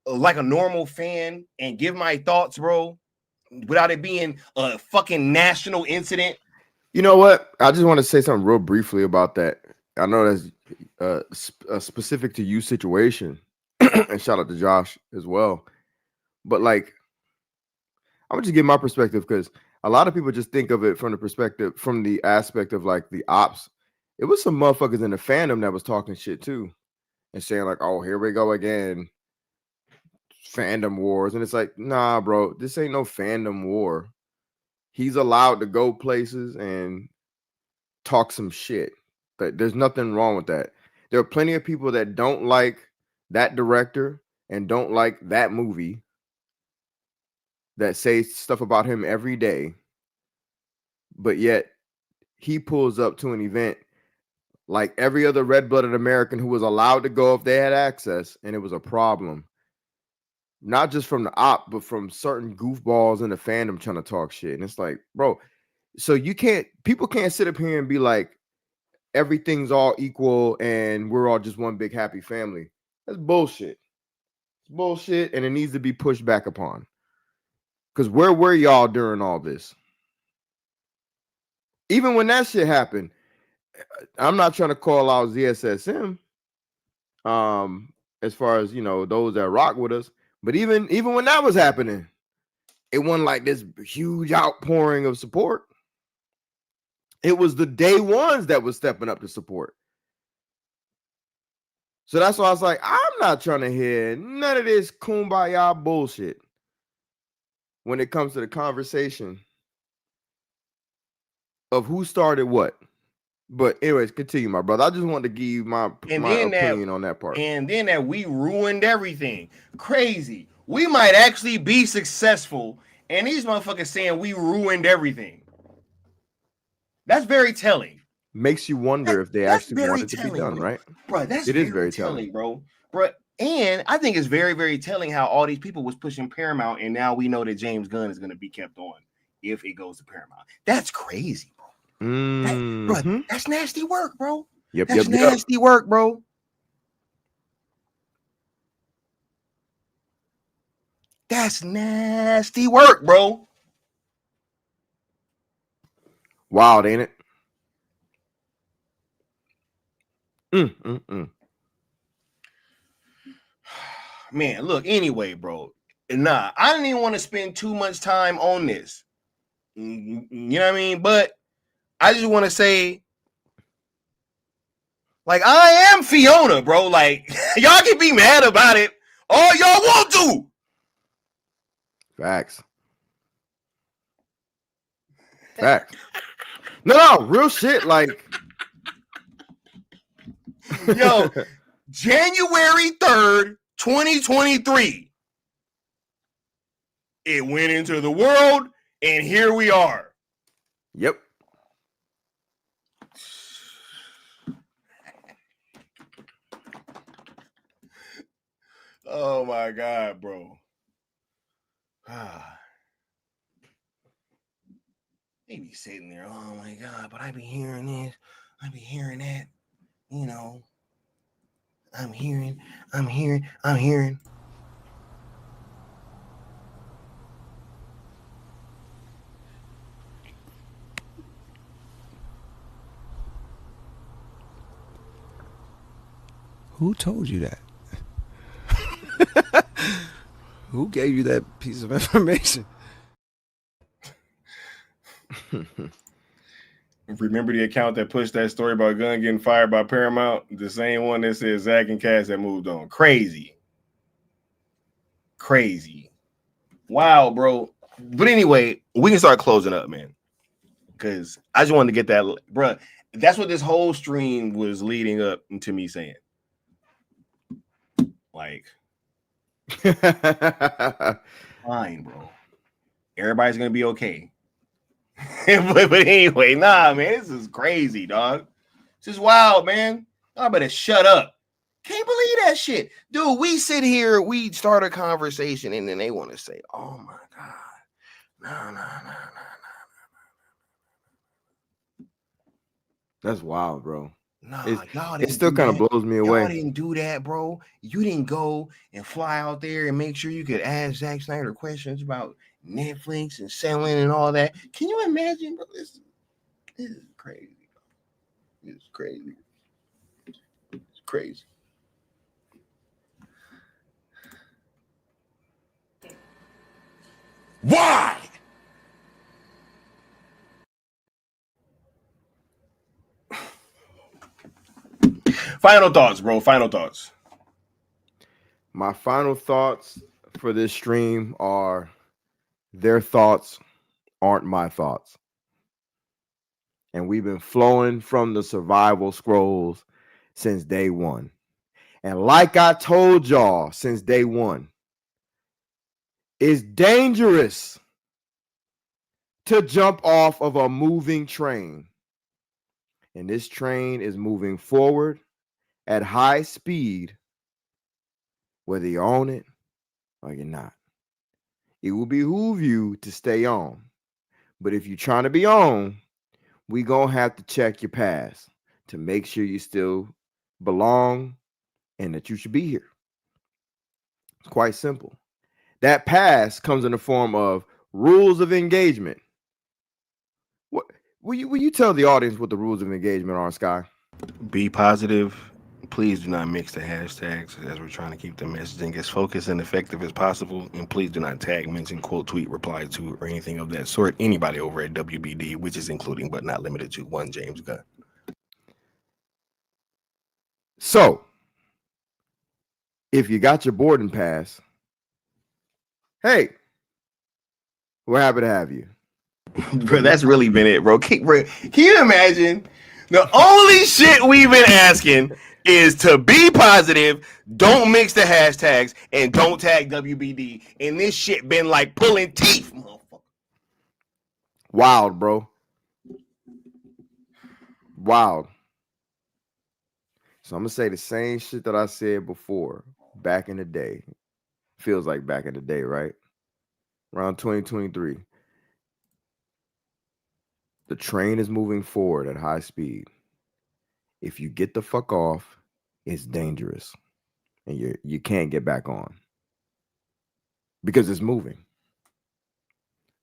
like a normal fan and give my thoughts, bro, without it being a fucking national incident. You know what? I just want to say something real briefly about that. I know that's specific to you situation, and shout out to Josh as well. But like, I'm gonna just give my perspective, because a lot of people just think of it from the aspect of like the ops. It was some motherfuckers in the fandom that was talking shit too, and saying like, "Oh, here we go again, fandom wars." And it's like, nah, bro, this ain't no fandom war. He's allowed to go places and talk some shit. But there's nothing wrong with that. There are plenty of people that don't like that director and don't like that movie that say stuff about him every day, but yet he pulls up to an event like every other red-blooded American who was allowed to go if they had access, and it was a problem. Not just from the op, but from certain goofballs in the fandom trying to talk shit. And it's like, bro, so people can't sit up here and be like, everything's all equal and we're all just one big happy family. That's bullshit. It's bullshit, and it needs to be pushed back upon. Because where were y'all during all this? Even when that shit happened, I'm not trying to call out ZSSM, as far as, you know, those that rock with us, but even when that was happening, it wasn't like this huge outpouring of support. It was the day ones that was stepping up to support. So that's why I was like, I'm not trying to hear none of this kumbaya bullshit when it comes to the conversation of who started what. But anyways, continue, my brother. I just wanted to give you my opinion on that part. And then that we ruined everything. Crazy. We might actually be successful, and these motherfuckers saying we ruined everything. That's very telling. Makes you wonder if they actually want it to be done, bro. right? Bro, that's it is very telling, bro. And I think it's very, very telling how all these people was pushing Paramount, and now we know that James Gunn is going to be kept on if it goes to Paramount. That's crazy, bro. Bro, that's nasty work, bro. That's nasty work, bro. That's nasty work, bro. Wild, ain't it? Man, look, anyway, bro. Nah, I didn't even want to spend too much time on this. You know what I mean? But I just want to say, like, I am Fiona, bro. Like, y'all can be mad about it all y'all want to. Facts. No, real shit. Like, yo, January 3rd, 2023. It went into the world, and here we are. Yep. Oh my God, bro. They be sitting there, oh my God, but I be hearing this, I be hearing that, you know. I'm hearing. Who told you that? Who gave you that piece of information? Remember the account that pushed that story about Gunn getting fired by Paramount? The same one that says Zach and Cass that moved on. Crazy. Wow, bro. But anyway, we can start closing up, man. Because I just wanted to get that, bro. That's what this whole stream was leading up to me saying. Like, fine, bro. Everybody's gonna be okay. but anyway, nah, man, this is crazy, dog. This is wild, man. I better shut up. Can't believe that shit, dude. We sit here, we start a conversation, and then they want to say, "Oh my God, no." That's wild, bro. Nah, it still kind of blows me away. Y'all didn't do that, bro. You didn't go and fly out there and make sure you could ask Zack Snyder questions about Netflix and selling and all that. Can you imagine, bro? This is crazy. It's crazy. It's crazy. Why? Final thoughts, bro. Final thoughts. My final thoughts for this stream are their thoughts aren't my thoughts. And we've been flowing from the survival scrolls since day one. And like I told y'all since day one, it's dangerous to jump off of a moving train. And this train is moving forward at high speed, whether you're on it or you're not. It will behoove you to stay on. But if you're trying to be on, we gonna have to check your past to make sure you still belong and that you should be here. It's quite simple. That pass comes in the form of rules of engagement. What will you tell the audience what the rules of engagement are, Sky? Be positive. Please do not mix the hashtags as we're trying to keep the messaging as focused and effective as possible. And please do not tag, mention, quote, tweet, reply to, or anything of that sort anybody over at WBD, which is including but not limited to one James Gunn. So, if you got your boarding pass, hey, we're happy to have you. Bro, that's really been it, bro. Can you imagine? The only shit we've been asking is to be positive, don't mix the hashtags, and don't tag WBD. And this shit been like pulling teeth, motherfucker. Wild, bro. Wild. So I'm gonna say the same shit that I said before, back in the day. Feels like back in the day, right? Around 2023. The train is moving forward at high speed. If you get the fuck off, it's dangerous. And you can't get back on. Because it's moving.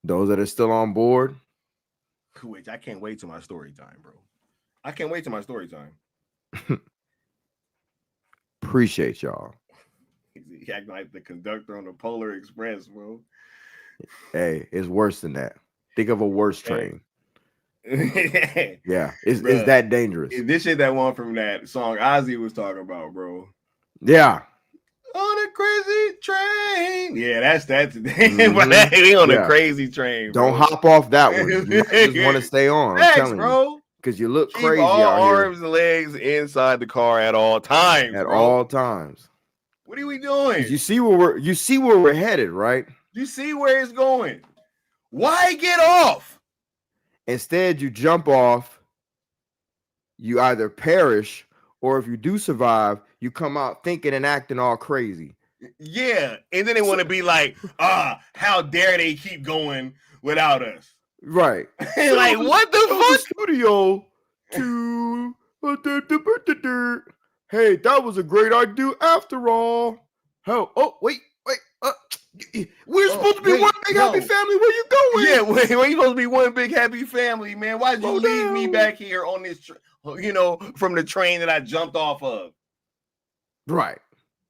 Those that are still on board. Which I can't wait till my story time, bro. I can't wait till my story time. Appreciate y'all. He acting like the conductor on the Polar Express, bro. Hey, it's worse than that. Think of a worse train. Yeah, it's Bruh, that dangerous. This shit that one from that song Ozzy was talking about, bro. Yeah. On a crazy train. Yeah, that's mm-hmm. We on a crazy train. Bro. Don't hop off that one. You just want to stay on. I'm telling you, because you look crazy all out arms here. And legs inside the car at all times. All times. What are we doing? You see where we're headed, right? You see where it's going. Why get off? Instead, you jump off. You either perish, or if you do survive, you come out thinking and acting all crazy. Yeah, and then they want to be like, how dare they keep going without us? Right. Like, what the fuck? Studio to hey, that was a great idea after all. Wait. We're supposed to be one big happy family. Where you going? Yeah, we're supposed to be one big happy family, man. Why'd you leave me back here on this, from the train that I jumped off of? Right.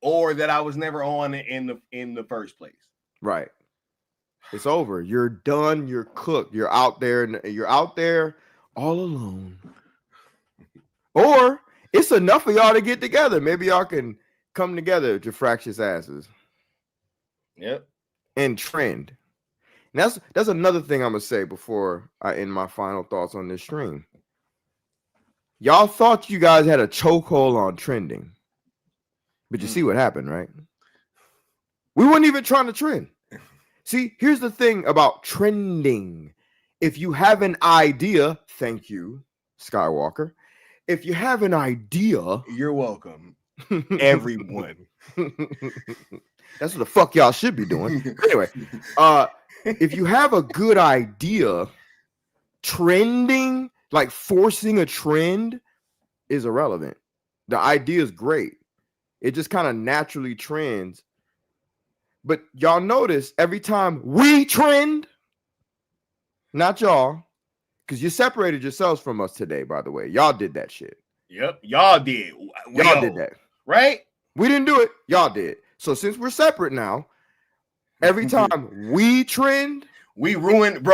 Or that I was never on in the first place. Right. It's over. You're done. You're cooked. You're out there all alone. Or it's enough of y'all to get together. Maybe y'all can come together to fractious asses. Yep. And trend. And that's another thing I'm gonna say before I end my final thoughts on this stream. Y'all thought you guys had a chokehold on trending. But you see what happened, right? We weren't even trying to trend. See, here's the thing about trending. If you have an idea, thank you, Skywalker. If you have an idea, you're welcome, everyone. That's what the fuck y'all should be doing. Anyway, if you have a good idea, trending, like forcing a trend, is irrelevant. The idea is great. It just kind of naturally trends. But y'all notice every time we trend, not y'all, because you separated yourselves from us today, by the way. Y'all did that shit. Yep, y'all did. Y'all did that. Right? We didn't do it. Y'all did. So since we're separate now, every time we trend, we ruined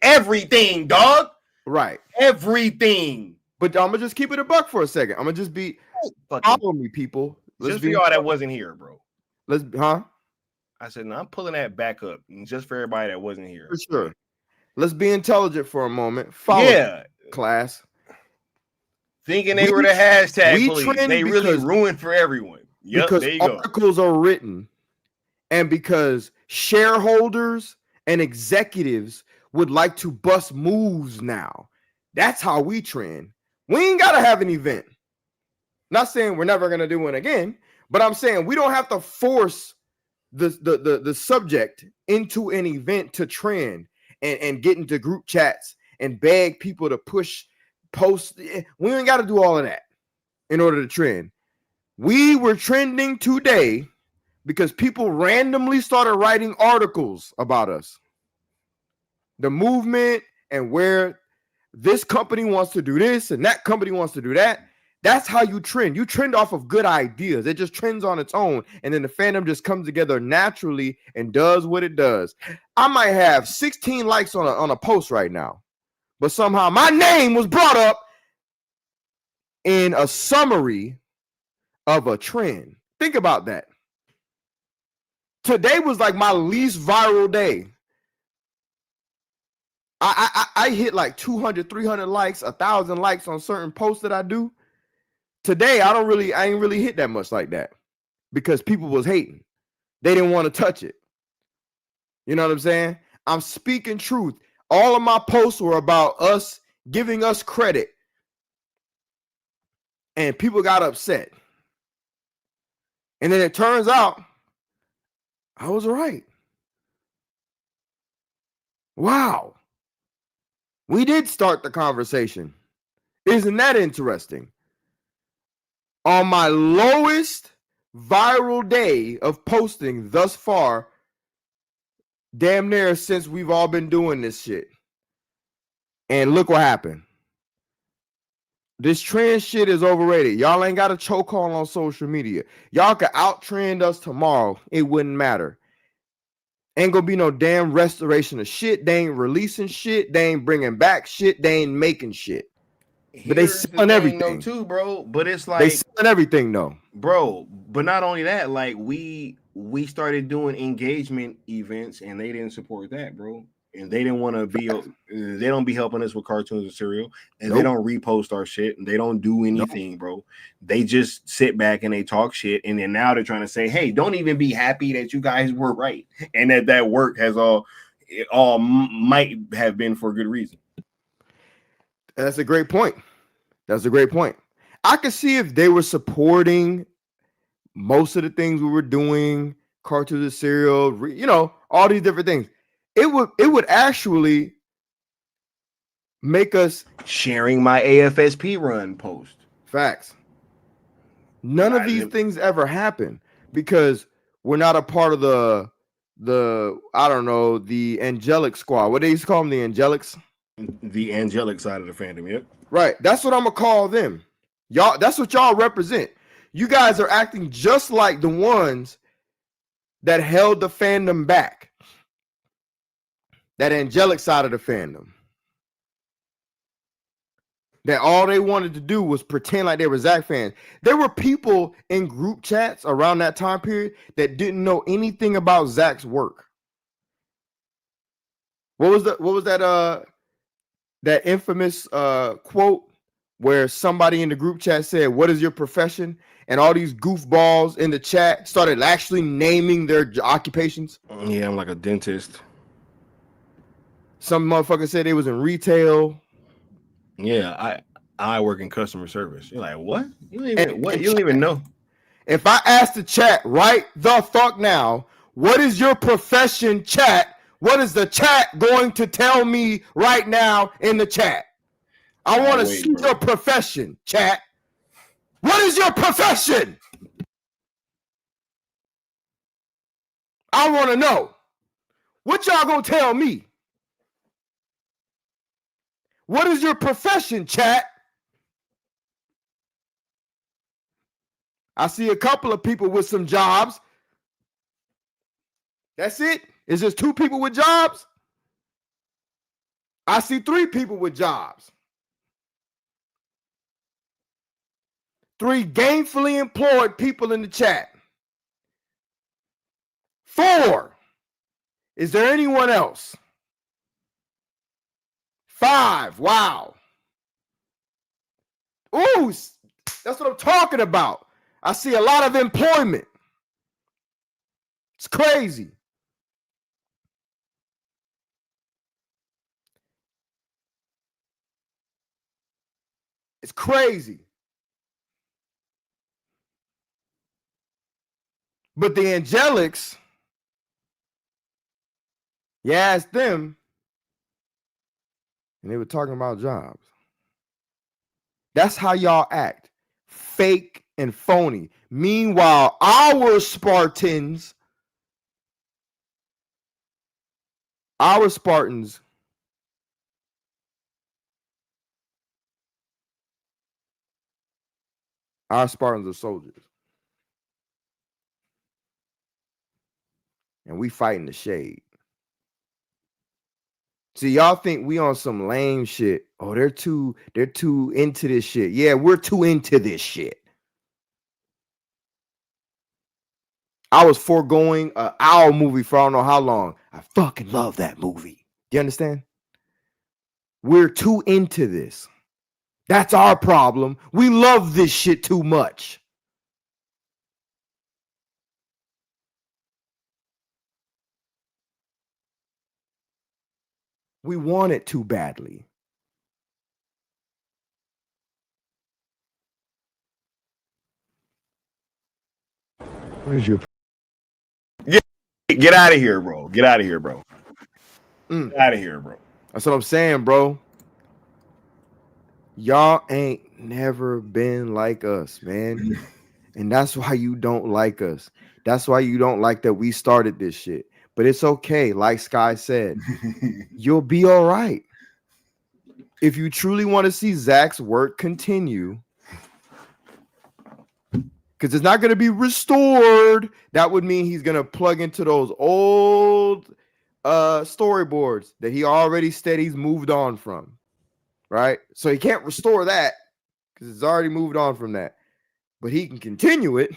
everything, dog. Right. Everything. But I'm gonna just keep it a buck for a second. I'm gonna just be follow me, people. Just for y'all that wasn't here, bro. I said, no, I'm pulling that back up just for everybody that wasn't here. For sure. Let's be intelligent for a moment. Follow me, class. Thinking they were the hashtag we police. trend They really because- ruined for everyone. Yep, because there you go. articles are written and because shareholders and executives would like to bust moves now. That's how we trend. We ain't got to have an event. Not saying we're never going to do one again, but I'm saying we don't have to force the subject into an event to trend and get into group chats and beg people to push posts. We ain't got to do all of that in order to trend. We were trending today because people randomly started writing articles about us, the movement, and where this company wants to do this and that company wants to do that. That's how you trend. You trend off of good ideas. It just trends on its own. And then the fandom just comes together naturally and does what it does. I might have 16 likes on a post right now, but somehow my name was brought up in a summary of a trend. Think about that. Today was like my least viral day. I hit like 200, 300 likes, 1,000 likes on certain posts that I do. Today, I ain't really hit that much like that because people was hating. They didn't want to touch it. You know what I'm saying? I'm speaking truth. All of my posts were about us giving us credit. And people got upset. And then it turns out I was right. Wow. We did start the conversation. Isn't that interesting? On my lowest viral day of posting thus far, damn near since we've all been doing this shit. And look what happened. This trend shit is overrated. Y'all ain't got a chokehold on social media. Y'all could out-trend us tomorrow. It wouldn't matter. Ain't gonna be no damn restoration of shit. They ain't releasing shit. They ain't bringing back shit. They ain't making shit. But they selling everything though, too, bro. But it's like they selling everything though, bro. But not only that, like we started doing engagement events, and they didn't support that, bro. And they didn't want to be. They don't be helping us with cartoons and cereal, and they don't repost our shit, and they don't do anything, bro. They just sit back and they talk shit, and then now they're trying to say, "Hey, don't even be happy that you guys were right, and that work has all might have been for good reason." That's a great point. That's a great point. I could see if they were supporting most of the things we were doing, cartoons and cereal, you know, all these different things. It would actually make us sharing my AFSP run post. Facts. None of these things ever happen because we're not a part of the I don't know, the angelic squad. What do they used to call them? The angelics? The angelic side of the fandom, yep. Right. That's what I'm gonna call them. Y'all, that's what y'all represent. You guys are acting just like the ones that held the fandom back. That angelic side of the fandom. That all they wanted to do was pretend like they were Zach fans. There were people in group chats around that time period that didn't know anything about Zach's work. What was that infamous quote where somebody in the group chat said, "What is your profession?" And all these goofballs in the chat started actually naming their occupations. Yeah, I'm like a dentist. Some motherfucker said they was in retail. Yeah, I work in customer service. You're like, what? You don't even know. If I ask the chat right the fuck now, what is your profession, chat? What is the chat going to tell me right now in the chat? I want to see your profession, chat. What is your profession? I want to know. What y'all gonna tell me? What is your profession, chat? I see a couple of people with some jobs. That's it? Is just 2 people with jobs? I see 3 people with jobs. 3 gainfully employed people in the chat. 4. Is there anyone else? 5. Wow. Ooh, that's what I'm talking about. I see a lot of employment. It's crazy. It's crazy. But the angelics, you asked them, and they were talking about jobs. That's how y'all act. Fake and phony. Meanwhile, our Spartans are soldiers. And we fighting the shade. See, y'all think we on some lame shit. Oh, they're too into this shit. Yeah, we're too into this shit. I was foregoing an owl movie for I don't know how long. I fucking love that movie. You understand? We're too into this. That's our problem. We love this shit too much. We want it too badly. Where's your? Get out of here, bro. Get out of here, bro. Get out of here, bro. That's what I'm saying, bro. Y'all ain't never been like us, man. And that's why you don't like us. That's why you don't like that we started this shit. But it's okay. Like Sky said, you'll be all right. If you truly want to see Zach's work continue, because it's not going to be restored, that would mean he's going to plug into those old storyboards that he already said he's moved on from. Right? So he can't restore that because it's already moved on from that. But he can continue it.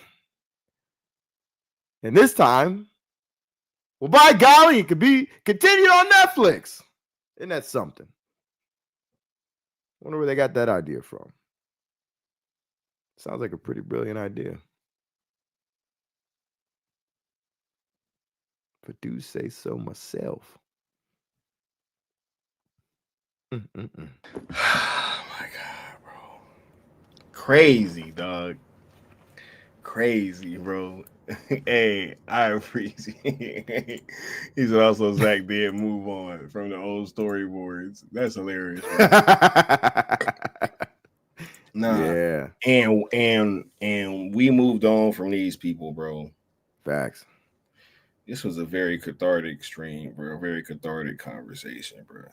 And this time, well, by golly, it could be continued on Netflix. Isn't that something? Wonder where they got that idea from. Sounds like a pretty brilliant idea. If I do say so myself. Oh my God, bro. Crazy, dog. Crazy, bro. Hey, I appreciate. He said also Zach did move on from the old storyboards. That's hilarious. Nah. Yeah. And we moved on from these people, bro. Facts. This was a very cathartic stream, bro. A very cathartic conversation, bro.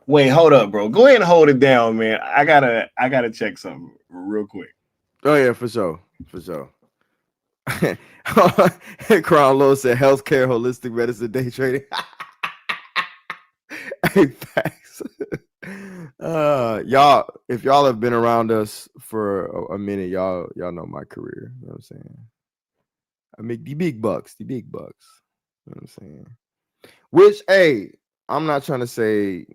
Wait, hold up, bro. Go ahead and hold it down, man. I gotta check something real quick. Oh yeah, for sure. For sure. Crown Low said healthcare, holistic medicine, day trading. Hey, facts. Y'all, if y'all have been around us for a minute, y'all know my career. You know what I'm saying? I make the big bucks. You know what I'm saying? Which, hey, I'm not trying to say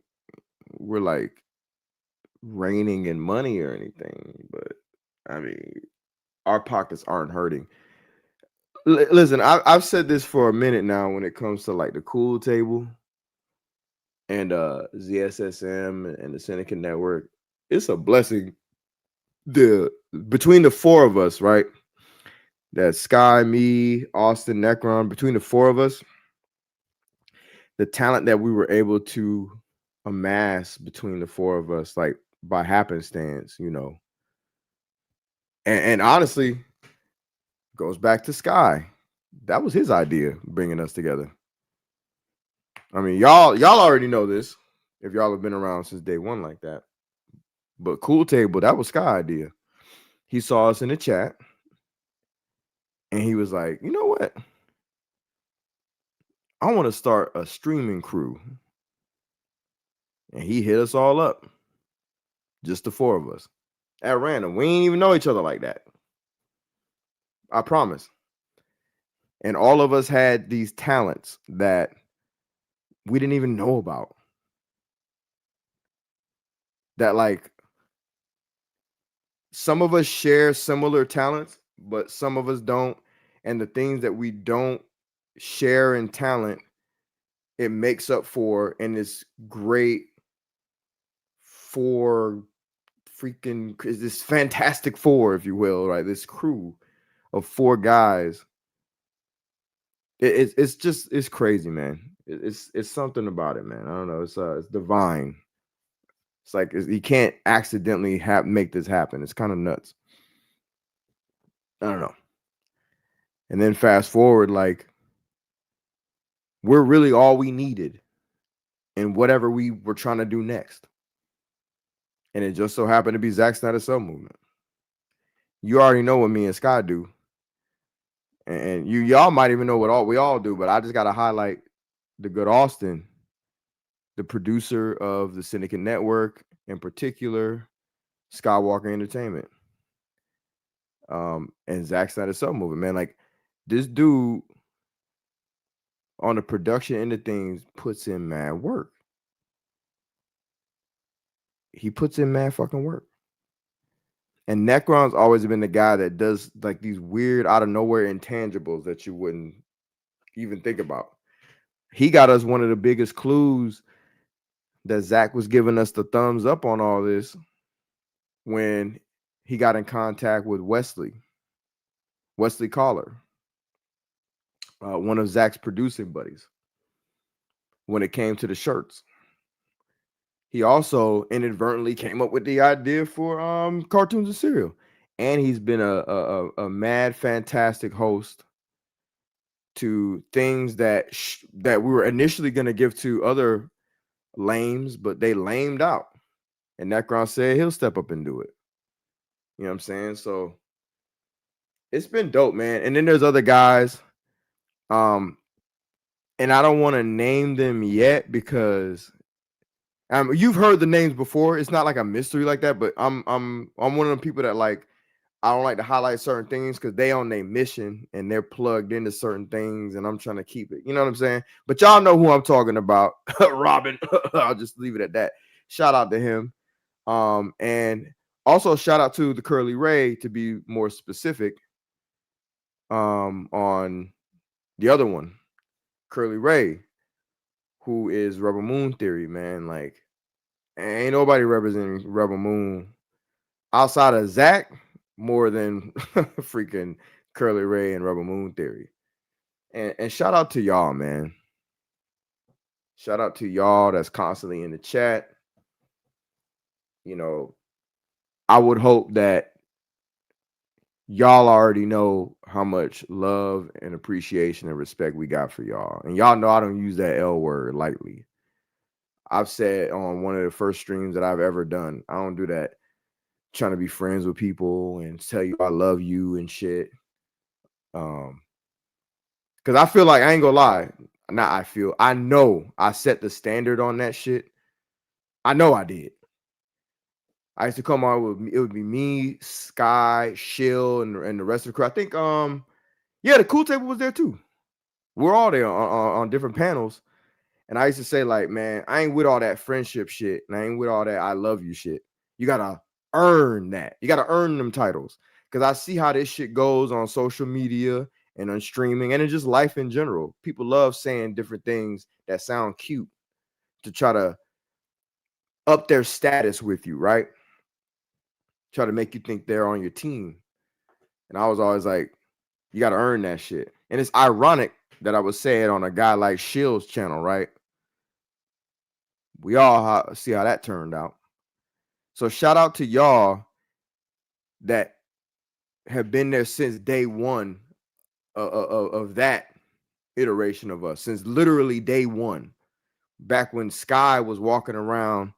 we're like raining in money or anything, but I mean, our pockets aren't hurting. Listen, I've said this for a minute now when it comes to like the Cool Table and ZSSM and the Syndicate Network. It's a blessing. Between the four of us, right? That's Sky, me, Austin, Necron. Between the four of us, the talent that we were able to amass between the four of us, like by happenstance, you know. And honestly, goes back to Sky. That was his idea, bringing us together. I mean, y'all already know this if y'all have been around since day one like that. But Cool Table, that was Sky idea. He saw us in the chat, and he was like, you know what? I want to start a streaming crew. And he hit us all up. Just the four of us. At random. We ain't even know each other like that. I promise. And all of us had these talents that we didn't even know about. That like some of us share similar talents, but some of us don't. And the things that we don't share in talent, it makes up for in this great this fantastic four, if you will, right? This crew of four guys. It's crazy, man. It's something about it, man. I don't know. It's divine. It's like you can't accidentally make this happen. It's kind of nuts. I don't know. And then fast forward, like we're really all we needed in whatever we were trying to do next. And it just so happened to be Zack Snyder's Cell Movement. You already know what me and Sky do. And y'all might even know what we all do, but I just gotta highlight the good Austin, the producer of the Syndicate Network, in particular, Skywalker Entertainment. And Zack Snyder's Cell Movement, man. Like this dude on the production end of things puts in mad work. He puts in mad fucking work. And Necron's always been the guy that does like these weird out of nowhere intangibles that you wouldn't even think about. He got us one of the biggest clues that Zach was giving us the thumbs up on all this when he got in contact with Wesley Collar, one of Zach's producing buddies, when it came to the shirts. He also inadvertently came up with the idea for cartoons and cereal. And he's been a mad, fantastic host to things that we were initially going to give to other lames, but they lamed out. And Necron said he'll step up and do it. You know what I'm saying? So it's been dope, man. And then there's other guys. And I don't want to name them yet because you've heard the names before. It's not like a mystery like that, but I'm one of the people that like I don't like to highlight certain things because they on their mission and they're plugged into certain things, and I'm trying to keep it. You know what I'm saying? But y'all know who I'm talking about, Robin. I'll just leave it at that. Shout out to him, and also shout out to the Curly Ray, to be more specific. On the other one, Curly Ray, who is Rebel Moon Theory, man. Like, ain't nobody representing Rebel Moon outside of Zach more than freaking Curly Ray and Rebel Moon Theory. And shout out to y'all, man. Shout out to y'all that's constantly in the chat. You know, I would hope that y'all already know how much love and appreciation and respect we got for y'all. And y'all know I don't use that L word lightly. I've said on one of the first streams that I've ever done, I don't do that trying to be friends with people and tell you I love you and shit. Because I feel like, I ain't gonna lie. I know I set the standard on that shit. I know I did. I used to come on with, it would be me, Sky, Shill, and the rest of the crew. I think, the Cool Table was there too. We're all there on different panels. And I used to say, like, man, I ain't with all that friendship shit. And I ain't with all that I love you shit. You gotta earn that. You gotta earn them titles. Because I see how this shit goes on social media and on streaming and in just life in general. People love saying different things that sound cute to try to up their status with you, right? Try to make you think they're on your team. And I was always like, you got to earn that shit. And it's ironic that I would say it on a guy like Shill's channel, right? We all see how that turned out. So shout out to y'all that have been there since day one of that iteration of us, since literally day one, back when Sky was walking around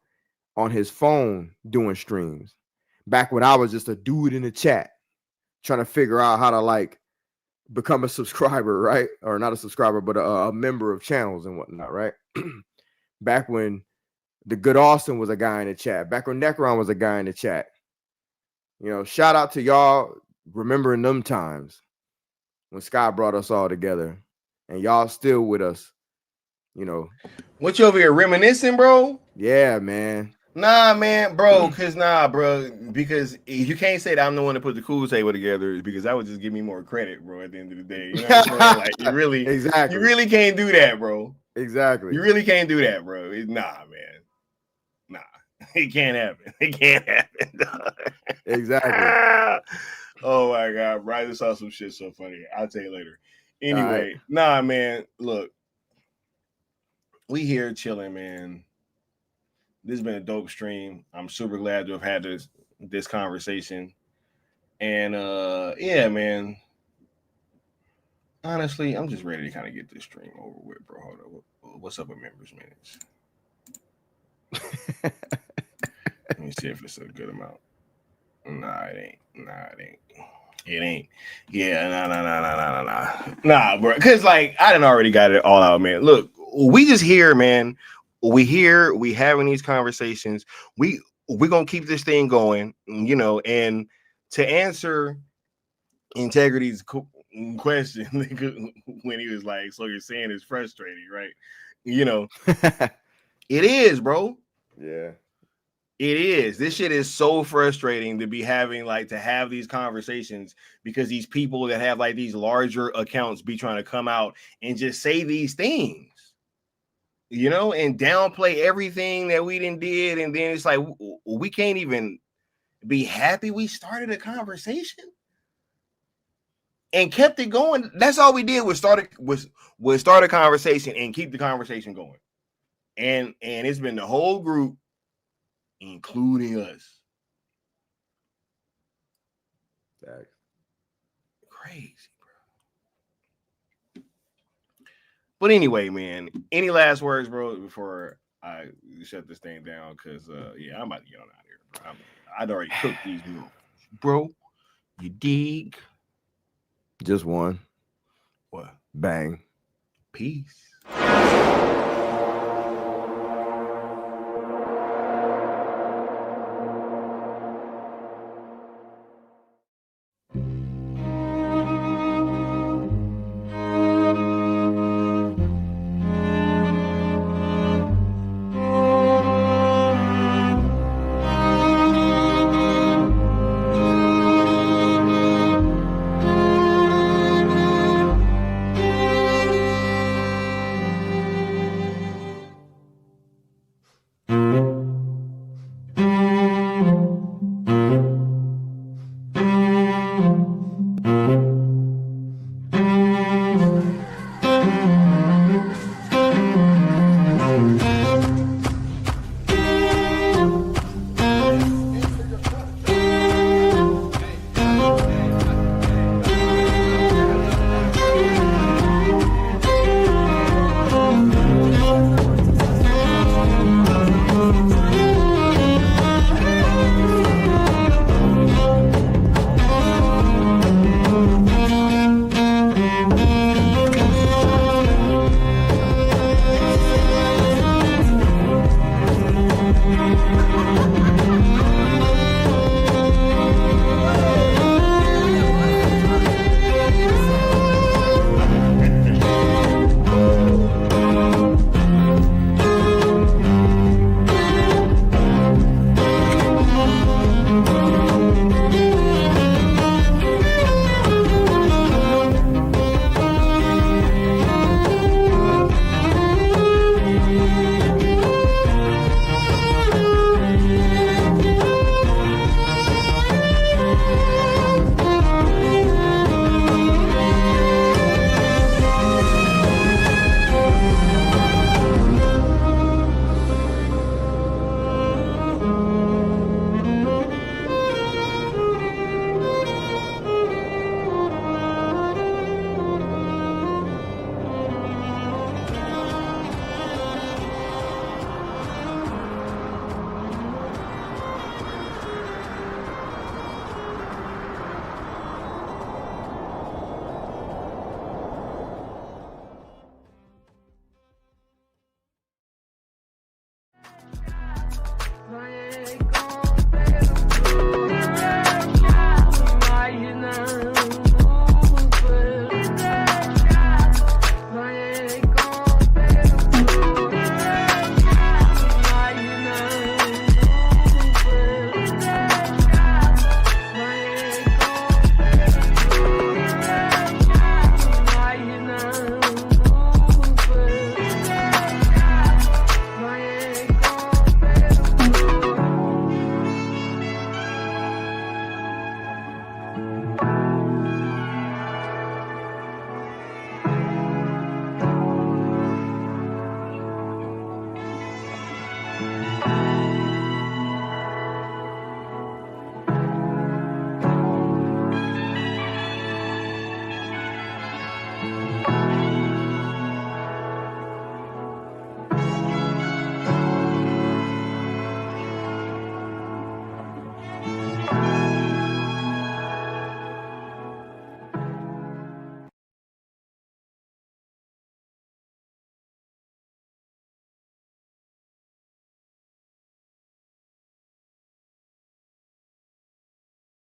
on his phone doing streams, back when I was just a dude in the chat trying to figure out how to like become a subscriber, right? Or not a subscriber, but a member of channels and whatnot, right? Back when the good Austin was a guy in the chat, back when Necron was a guy in the chat. You know, shout out to y'all remembering them times when Sky brought us all together, and y'all still with us, you know. What, you over here reminiscing, bro? Yeah, man. Nah, man, bro, because you can't say that I'm the one to put the cool table together because that would just give me more credit, bro. At the end of the day, you know what I'm saying? Like, you really can't do that, bro. Exactly. You really can't do that, bro. Nah, man, nah, it can't happen. It can't happen. Exactly. Oh my god, bro! I just saw some shit so funny. I'll tell you later. Anyway, right. nah, man. Look, we here chilling, man. This has been a dope stream. I'm super glad to have had this conversation. And yeah, man. Honestly, I'm just ready to kind of get this stream over with, bro. Hold on. What's up with members minutes? Let me see if it's a good amount. Nah, it ain't. It ain't. Yeah, nah, bro. Cause like I done already got it all out, man. Look, we just here, man. We here, we having these conversations. We gonna keep this thing going, you know. And to answer Integrity's question when he was like, "So you're saying it's frustrating, right?" You know, it is, bro. Yeah. It is. This shit is so frustrating to be having to have these conversations because these people that have like these larger accounts be trying to come out and just say these things, you know, and downplay everything that we did. And then it's like, we can't even be happy we started a conversation and kept it going. That's all we did was start a conversation and keep the conversation going. And it's been the whole group, including us. Crazy, bro. But anyway, man, any last words, bro, before I shut this thing down? Because yeah, I'm about to get on out of here, bro. I'd already cooked these meals, bro. You dig? Just one. What? Bang. Peace.